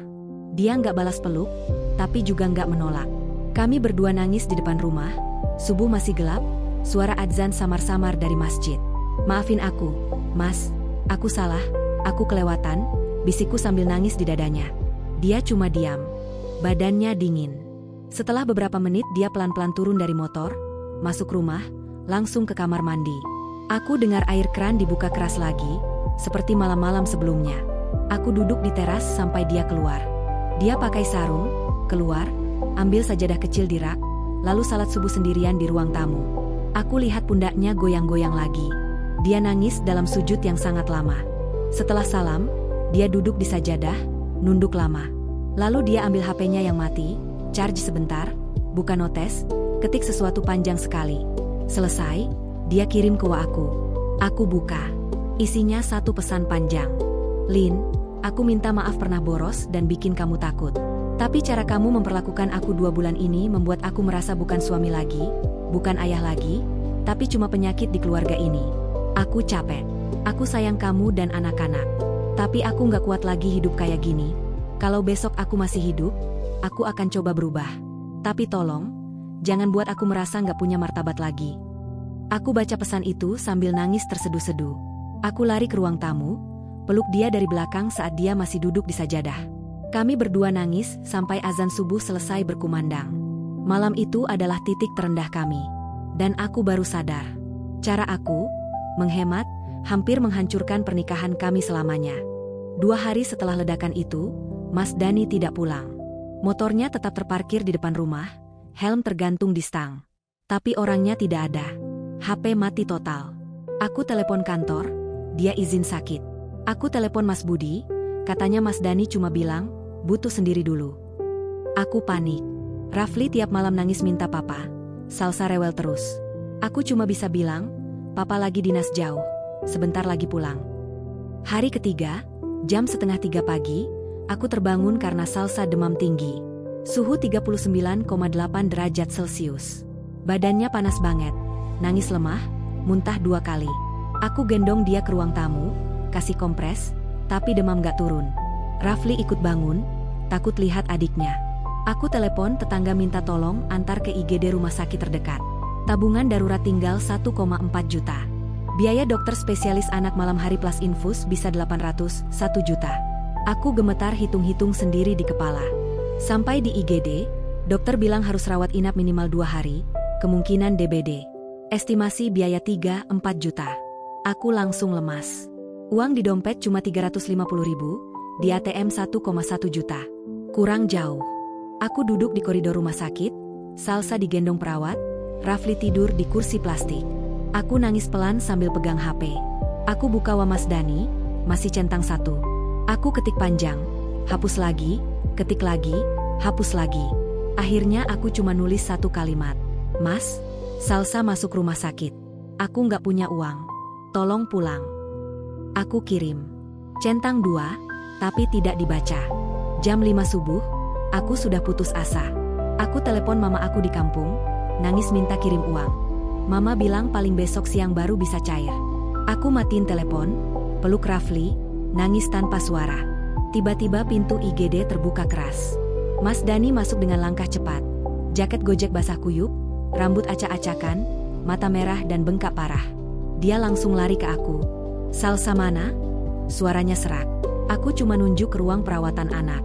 Dia nggak balas peluk, tapi juga nggak menolak. Kami berdua nangis di depan rumah. Subuh masih gelap, suara adzan samar-samar dari masjid. "Maafin aku, Mas. Aku salah, aku kelewatan," bisikku sambil nangis di dadanya. Dia cuma diam. Badannya dingin. Setelah beberapa menit dia pelan-pelan turun dari motor, masuk rumah, langsung ke kamar mandi. Aku dengar air keran dibuka keras lagi, seperti malam-malam sebelumnya. Aku duduk di teras sampai dia keluar. Dia pakai sarung, keluar, ambil sajadah kecil di rak, lalu salat subuh sendirian di ruang tamu. Aku lihat pundaknya goyang-goyang lagi. Dia nangis dalam sujud yang sangat lama. Setelah salam, dia duduk di sajadah, nunduk lama. Lalu dia ambil HP-nya yang mati, charge sebentar, buka notes, ketik sesuatu panjang sekali. Selesai, dia kirim ke WA aku. Aku buka. Isinya satu pesan panjang. "Lin, aku minta maaf pernah boros dan bikin kamu takut. Tapi cara kamu memperlakukan aku 2 bulan ini membuat aku merasa bukan suami lagi, bukan ayah lagi, tapi cuma penyakit di keluarga ini. Aku capek. Aku sayang kamu dan anak-anak. Tapi aku gak kuat lagi hidup kayak gini. Kalau besok aku masih hidup, aku akan coba berubah. Tapi tolong, jangan buat aku merasa gak punya martabat lagi." Aku baca pesan itu sambil nangis terseduh-seduh. Aku lari ke ruang tamu, peluk dia dari belakang saat dia masih duduk di sajadah. Kami berdua nangis sampai azan subuh selesai berkumandang. Malam itu adalah titik terendah kami. Dan aku baru sadar. Cara aku, menghemat, hampir menghancurkan pernikahan kami selamanya. 2 hari setelah ledakan itu, Mas Dani tidak pulang. Motornya tetap terparkir di depan rumah, helm tergantung di stang. Tapi orangnya tidak ada. HP mati total. Aku telepon kantor, dia izin sakit. Aku telepon Mas Budi, katanya Mas Dani cuma bilang, butuh sendiri dulu. Aku panik. Rafli tiap malam nangis minta papa. Salsa rewel terus. Aku cuma bisa bilang, papa lagi dinas jauh, sebentar lagi pulang. Hari ketiga, jam 2:30 pagi, aku terbangun karena Salsa demam tinggi. Suhu 39,8 derajat Celcius. Badannya panas banget, nangis lemah, muntah 2 kali. Aku gendong dia ke ruang tamu, kasih kompres, tapi demam gak turun. Rafli ikut bangun, takut lihat adiknya. Aku telepon tetangga minta tolong antar ke IGD rumah sakit terdekat. Tabungan darurat tinggal 1,4 juta. Biaya dokter spesialis anak malam hari plus infus bisa 801 juta. Aku gemetar hitung-hitung sendiri di kepala. Sampai di IGD, dokter bilang harus rawat inap minimal 2 hari, kemungkinan DBD. Estimasi biaya 3-4 juta. Aku langsung lemas. Uang di dompet cuma 350 ribu, di ATM 1,1 juta. Kurang jauh. Aku duduk di koridor rumah sakit, Salsa digendong perawat, Rafli tidur di kursi plastik. Aku nangis pelan sambil pegang HP. Aku buka wa Mas Dani, masih centang 1. Aku ketik panjang, hapus lagi, ketik lagi, hapus lagi. Akhirnya aku cuma nulis 1 kalimat. Mas, Salsa masuk rumah sakit. Aku nggak punya uang. Tolong pulang. Aku kirim. Centang 2, tapi tidak dibaca. Jam 5 subuh, aku sudah putus asa. Aku telepon mama aku di kampung, nangis minta kirim uang. Mama bilang paling besok siang baru bisa cair. Aku matiin telepon, peluk Rafli, nangis tanpa suara. Tiba-tiba pintu IGD terbuka keras. Mas Dani masuk dengan langkah cepat. Jaket gojek basah kuyup, rambut acak-acakan, mata merah dan bengkak parah. Dia langsung lari ke aku. Salsa mana? Suaranya serak. Aku cuma nunjuk ke ruang perawatan anak.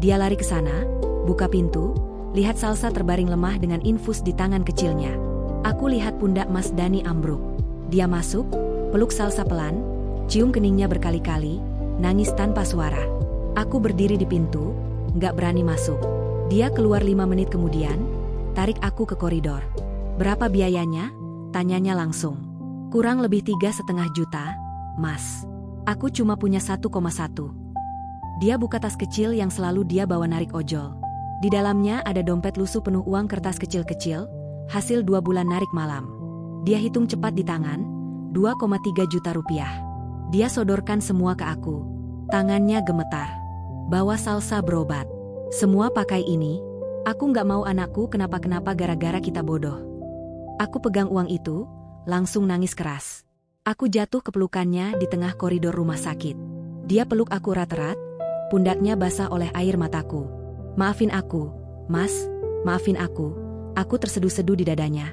Dia lari ke sana, buka pintu, lihat Salsa terbaring lemah dengan infus di tangan kecilnya. Aku lihat pundak Mas Dani ambruk. Dia masuk, peluk Salsa pelan, cium keningnya berkali-kali, nangis tanpa suara. Aku berdiri di pintu, nggak berani masuk. Dia keluar 5 menit kemudian, tarik aku ke koridor. Berapa biayanya? Tanyanya langsung. Kurang lebih 3,5 juta, Mas. Aku cuma punya 1,1. Dia buka tas kecil yang selalu dia bawa narik ojol. Di dalamnya ada dompet lusuh penuh uang kertas kecil-kecil, hasil 2 bulan narik malam. Dia hitung cepat di tangan, 2,3 juta rupiah. Dia sodorkan semua ke aku. Tangannya gemetar. Bawa Salsa berobat. Semua pakai ini. Aku nggak mau anakku kenapa-kenapa gara-gara kita bodoh. Aku pegang uang itu, langsung nangis keras. Aku jatuh ke pelukannya di tengah koridor rumah sakit. Dia peluk aku erat-erat, pundaknya basah oleh air mataku. Maafin aku, Mas, maafin aku. Aku terseduh-seduh di dadanya.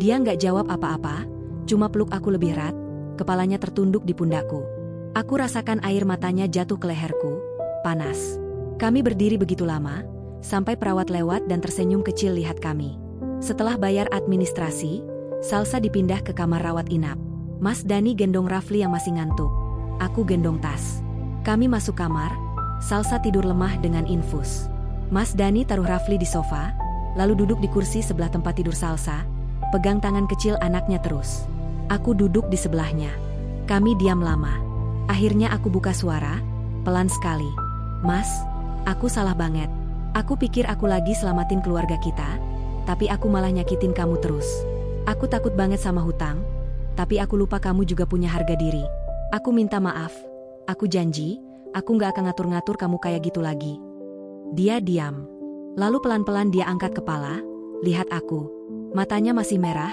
Dia nggak jawab apa-apa, cuma peluk aku lebih erat, kepalanya tertunduk di pundakku. Aku rasakan air matanya jatuh ke leherku, panas. Kami berdiri begitu lama, sampai perawat lewat dan tersenyum kecil lihat kami. Setelah bayar administrasi, Salsa dipindah ke kamar rawat inap. Mas Dani gendong Rafli yang masih ngantuk. Aku gendong tas. Kami masuk kamar, Salsa tidur lemah dengan infus. Mas Dani taruh Rafli di sofa, lalu duduk di kursi sebelah tempat tidur Salsa, pegang tangan kecil anaknya terus. Aku duduk di sebelahnya. Kami diam lama. Akhirnya aku buka suara, pelan sekali. Mas, aku salah banget. Aku pikir aku lagi selamatin keluarga kita, tapi aku malah nyakitin kamu terus. Aku takut banget sama hutang, tapi aku lupa kamu juga punya harga diri. Aku minta maaf. Aku janji, aku gak akan ngatur-ngatur kamu kayak gitu lagi. Dia diam. Lalu pelan-pelan dia angkat kepala, lihat aku. Matanya masih merah,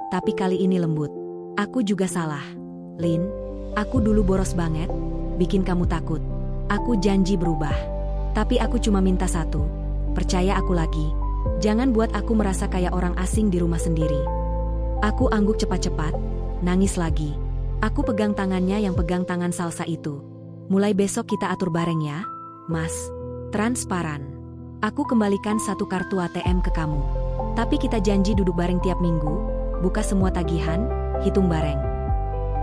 tapi kali ini lembut. Aku juga salah. Lin, aku dulu boros banget, bikin kamu takut. Aku janji berubah. Tapi aku cuma minta satu, percaya aku lagi. Jangan buat aku merasa kayak orang asing di rumah sendiri. Aku angguk cepat-cepat, nangis lagi. Aku pegang tangannya yang pegang tangan Salsa itu. Mulai besok kita atur bareng ya, Mas. Transparan. Aku kembalikan 1 kartu ATM ke kamu. Tapi kita janji duduk bareng tiap minggu, buka semua tagihan, hitung bareng.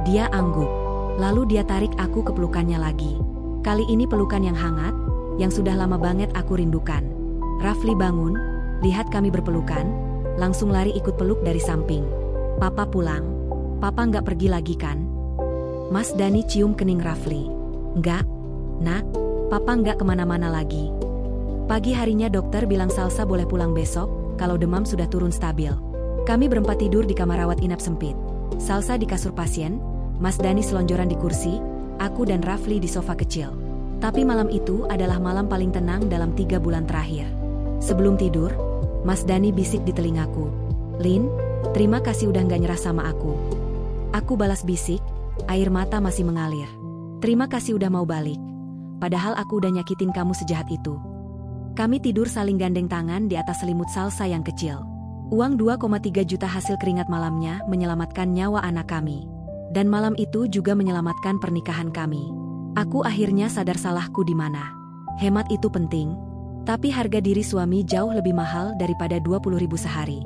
Dia angguk. Lalu dia tarik aku ke pelukannya lagi. Kali ini pelukan yang hangat, yang sudah lama banget aku rindukan. Rafli bangun, Lihat kami berpelukan, langsung lari ikut peluk dari samping. Papa pulang. Papa nggak pergi lagi kan? Mas Dani cium kening Rafli. Nggak, Nak. Papa nggak kemana-mana lagi. Pagi harinya dokter bilang Salsa boleh pulang besok, kalau demam sudah turun stabil. Kami berempat tidur di kamar rawat inap sempit. Salsa di kasur pasien, Mas Dani selonjoran di kursi, aku dan Rafli di sofa kecil. Tapi malam itu adalah malam paling tenang dalam 3 bulan terakhir. Sebelum tidur, Mas Dani bisik di telingaku. Lin, terima kasih udah gak nyerah sama aku. Aku balas bisik, air mata masih mengalir. Terima kasih udah mau balik. Padahal aku udah nyakitin kamu sejahat itu. Kami tidur saling gandeng tangan di atas selimut Salsa yang kecil. Uang 2,3 juta hasil keringat malamnya menyelamatkan nyawa anak kami. Dan malam itu juga menyelamatkan pernikahan kami. Aku akhirnya sadar salahku di mana. Hemat itu penting, tapi harga diri suami jauh lebih mahal daripada 20.000 sehari.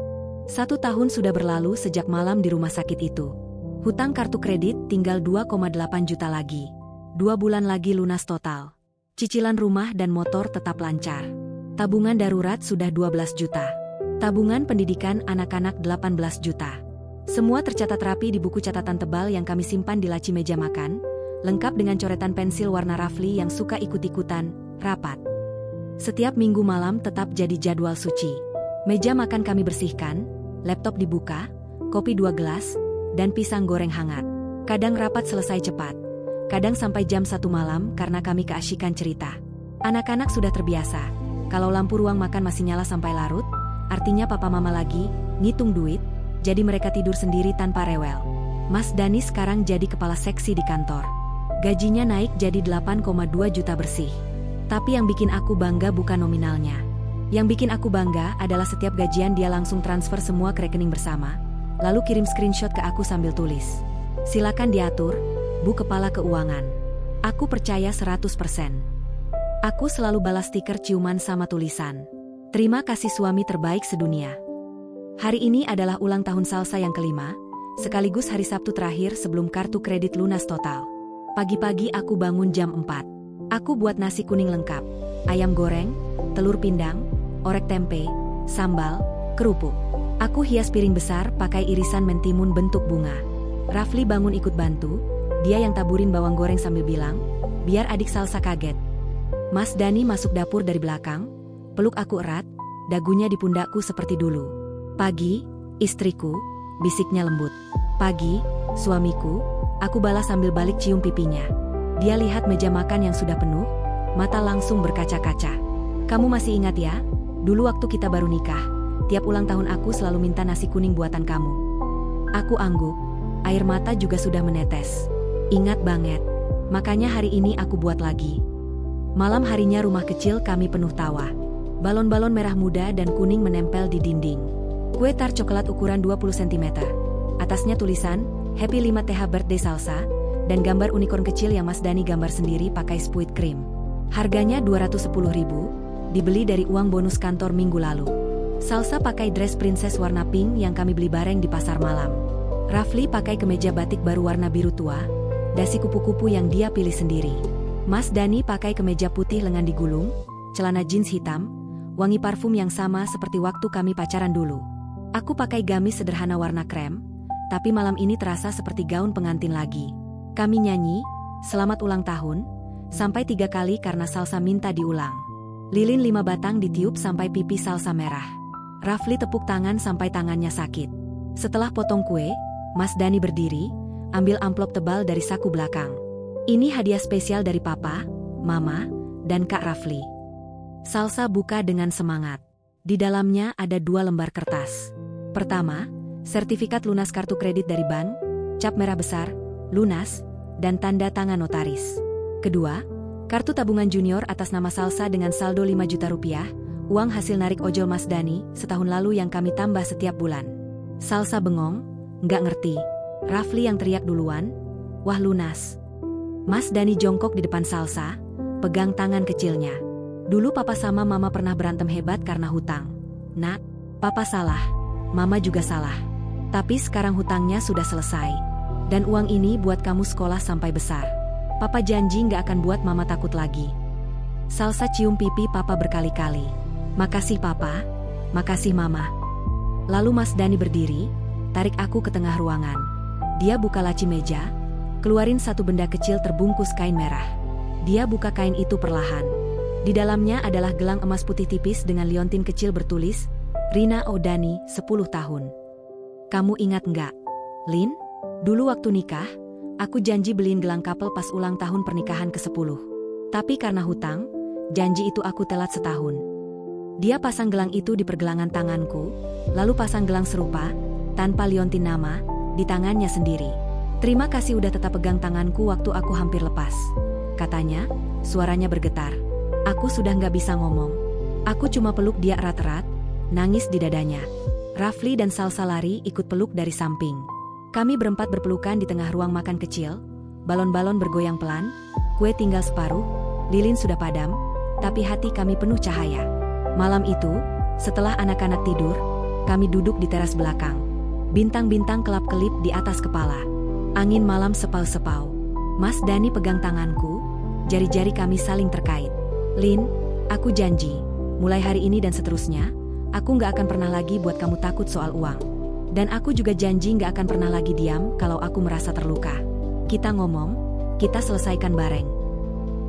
1 tahun sudah berlalu sejak malam di rumah sakit itu. Hutang kartu kredit tinggal 2,8 juta lagi. 2 bulan lagi lunas total. Cicilan rumah dan motor tetap lancar. Tabungan darurat sudah 12 juta. Tabungan pendidikan anak-anak 18 juta. Semua tercatat rapi di buku catatan tebal yang kami simpan di laci meja makan, lengkap dengan coretan pensil warna Rafli yang suka ikut-ikutan, rapat. Setiap minggu malam tetap jadi jadwal suci. Meja makan kami bersihkan, laptop dibuka, kopi 2 gelas, dan pisang goreng hangat. Kadang rapat selesai cepat. Kadang sampai jam 1 malam karena kami keasyikan cerita. Anak-anak sudah terbiasa. Kalau lampu ruang makan masih nyala sampai larut, artinya papa mama lagi ngitung duit, jadi mereka tidur sendiri tanpa rewel. Mas Dani sekarang jadi kepala seksi di kantor. Gajinya naik jadi 8,2 juta bersih. Tapi yang bikin aku bangga bukan nominalnya. Yang bikin aku bangga adalah setiap gajian dia langsung transfer semua ke rekening bersama, lalu kirim screenshot ke aku sambil tulis, "Silakan diatur, Bu Kepala Keuangan." Aku percaya 100%. Aku selalu balas stiker ciuman sama tulisan, "Terima kasih suami terbaik sedunia." Hari ini adalah ulang tahun Salsa yang kelima, sekaligus hari Sabtu terakhir sebelum kartu kredit lunas total. Pagi-pagi aku bangun jam 4. Aku buat nasi kuning lengkap, ayam goreng, telur pindang, orek tempe, sambal, kerupuk. Aku hias piring besar pakai irisan mentimun bentuk bunga. Rafli bangun ikut bantu. Dia yang taburin bawang goreng sambil bilang, "Biar adik Salsa kaget." Mas Dani masuk dapur dari belakang, peluk aku erat, dagunya di pundakku seperti dulu. "Pagi, istriku," bisiknya lembut. "Pagi, suamiku," aku balas sambil balik cium pipinya. Dia lihat meja makan yang sudah penuh, mata langsung berkaca-kaca. "Kamu masih ingat ya? Dulu waktu kita baru nikah, tiap ulang tahun aku selalu minta nasi kuning buatan kamu." Aku angguk, air mata juga sudah menetes. Ingat banget. Makanya hari ini aku buat lagi. Malam harinya rumah kecil kami penuh tawa. Balon-balon merah muda dan kuning menempel di dinding. Kue tart coklat ukuran 20 cm. Atasnya tulisan, "Happy 5 TH Birthday Salsa," dan gambar unicorn kecil yang Mas Dani gambar sendiri pakai squid cream. Harganya 210.000, dibeli dari uang bonus kantor minggu lalu. Salsa pakai dress princess warna pink yang kami beli bareng di pasar malam. Rafli pakai kemeja batik baru warna biru tua, dasi kupu-kupu yang dia pilih sendiri. Mas Dani pakai kemeja putih lengan digulung, celana jeans hitam, wangi parfum yang sama seperti waktu kami pacaran dulu. Aku pakai gamis sederhana warna krem, tapi malam ini terasa seperti gaun pengantin lagi. Kami nyanyi, "Selamat ulang tahun," sampai 3 kali karena Salsa minta diulang. Lilin 5 batang ditiup sampai pipi Salsa merah. Rafli tepuk tangan sampai tangannya sakit. Setelah potong kue, Mas Dani berdiri, ambil amplop tebal dari saku belakang. "Ini hadiah spesial dari Papa, Mama, dan Kak Rafli." Salsa buka dengan semangat. Di dalamnya ada 2 lembar kertas. Pertama, sertifikat lunas kartu kredit dari bank, cap merah besar, lunas, dan tanda tangan notaris. Kedua, kartu tabungan junior atas nama Salsa dengan saldo 5 juta rupiah, uang hasil narik ojol Mas Dani setahun lalu yang kami tambah setiap bulan. Salsa bengong, nggak ngerti. Rafli yang teriak duluan, "Wah, lunas." Mas Dani jongkok di depan Salsa, pegang tangan kecilnya. "Dulu Papa sama Mama pernah berantem hebat karena hutang. Nak, Papa salah, Mama juga salah. Tapi sekarang hutangnya sudah selesai. Dan uang ini buat kamu sekolah sampai besar. Papa janji nggak akan buat Mama takut lagi." Salsa cium pipi Papa berkali-kali. "Makasih Papa, Makasih Mama. Lalu Mas Dani berdiri, tarik aku ke tengah ruangan. Dia buka laci meja, keluarin satu benda kecil terbungkus kain merah. Dia buka kain itu perlahan. Di dalamnya adalah gelang emas putih tipis dengan liontin kecil bertulis, Rina Odani, 10 tahun. Kamu ingat nggak, Lin? Dulu waktu nikah, aku janji beliin gelang couple pas ulang tahun pernikahan ke-10. Tapi karena hutang, janji itu aku telat setahun. Dia pasang gelang itu di pergelangan tanganku, lalu pasang gelang serupa, tanpa liontin nama, di tangannya sendiri. Terima kasih udah tetap pegang tanganku waktu aku hampir lepas. Katanya, suaranya bergetar. Aku sudah nggak bisa ngomong. Aku cuma peluk dia erat-erat, nangis di dadanya. Rafli dan Salsa lari ikut peluk dari samping. Kami berempat berpelukan di tengah ruang makan kecil, balon-balon bergoyang pelan, kue tinggal separuh, lilin sudah padam, tapi hati kami penuh cahaya. Malam itu, setelah anak-anak tidur, kami duduk di teras belakang. Bintang-bintang kelap-kelip di atas kepala. Angin malam sepau-sepau. Mas Dani pegang tanganku, jari-jari kami saling terkait. Lin, aku janji, mulai hari ini dan seterusnya, aku gak akan pernah lagi buat kamu takut soal uang. Dan aku juga janji gak akan pernah lagi diam kalau aku merasa terluka. Kita ngomong, kita selesaikan bareng.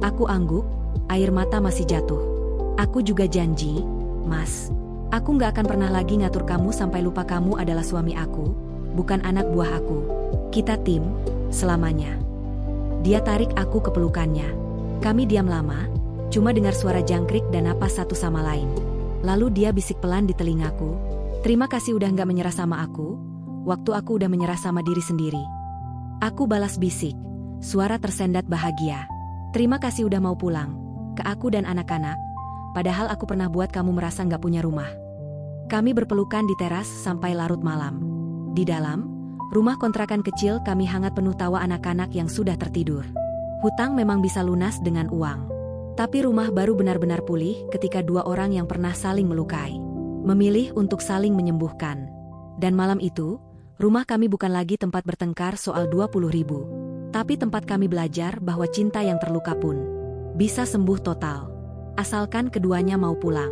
Aku angguk, air mata masih jatuh. Aku juga janji, Mas. Aku gak akan pernah lagi ngatur kamu sampai lupa kamu adalah suami aku, bukan anak buah aku. Kita tim, selamanya. Dia tarik aku ke pelukannya. Kami diam lama, cuma dengar suara jangkrik dan napas satu sama lain. Lalu dia bisik pelan di telingaku, terima kasih udah gak menyerah sama aku, waktu aku udah menyerah sama diri sendiri. Aku balas bisik, suara tersendat bahagia. Terima kasih udah mau pulang, ke aku dan anak-anak. Padahal aku pernah buat kamu merasa gak punya rumah. Kami berpelukan di teras sampai larut malam. Di dalam, rumah kontrakan kecil kami hangat penuh tawa anak-anak yang sudah tertidur. Hutang memang bisa lunas dengan uang. Tapi rumah baru benar-benar pulih ketika dua orang yang pernah saling melukai memilih untuk saling menyembuhkan. Dan malam itu, rumah kami bukan lagi tempat bertengkar soal 20.000. Tapi tempat kami belajar bahwa cinta yang terluka pun bisa sembuh total. Asalkan keduanya mau pulang.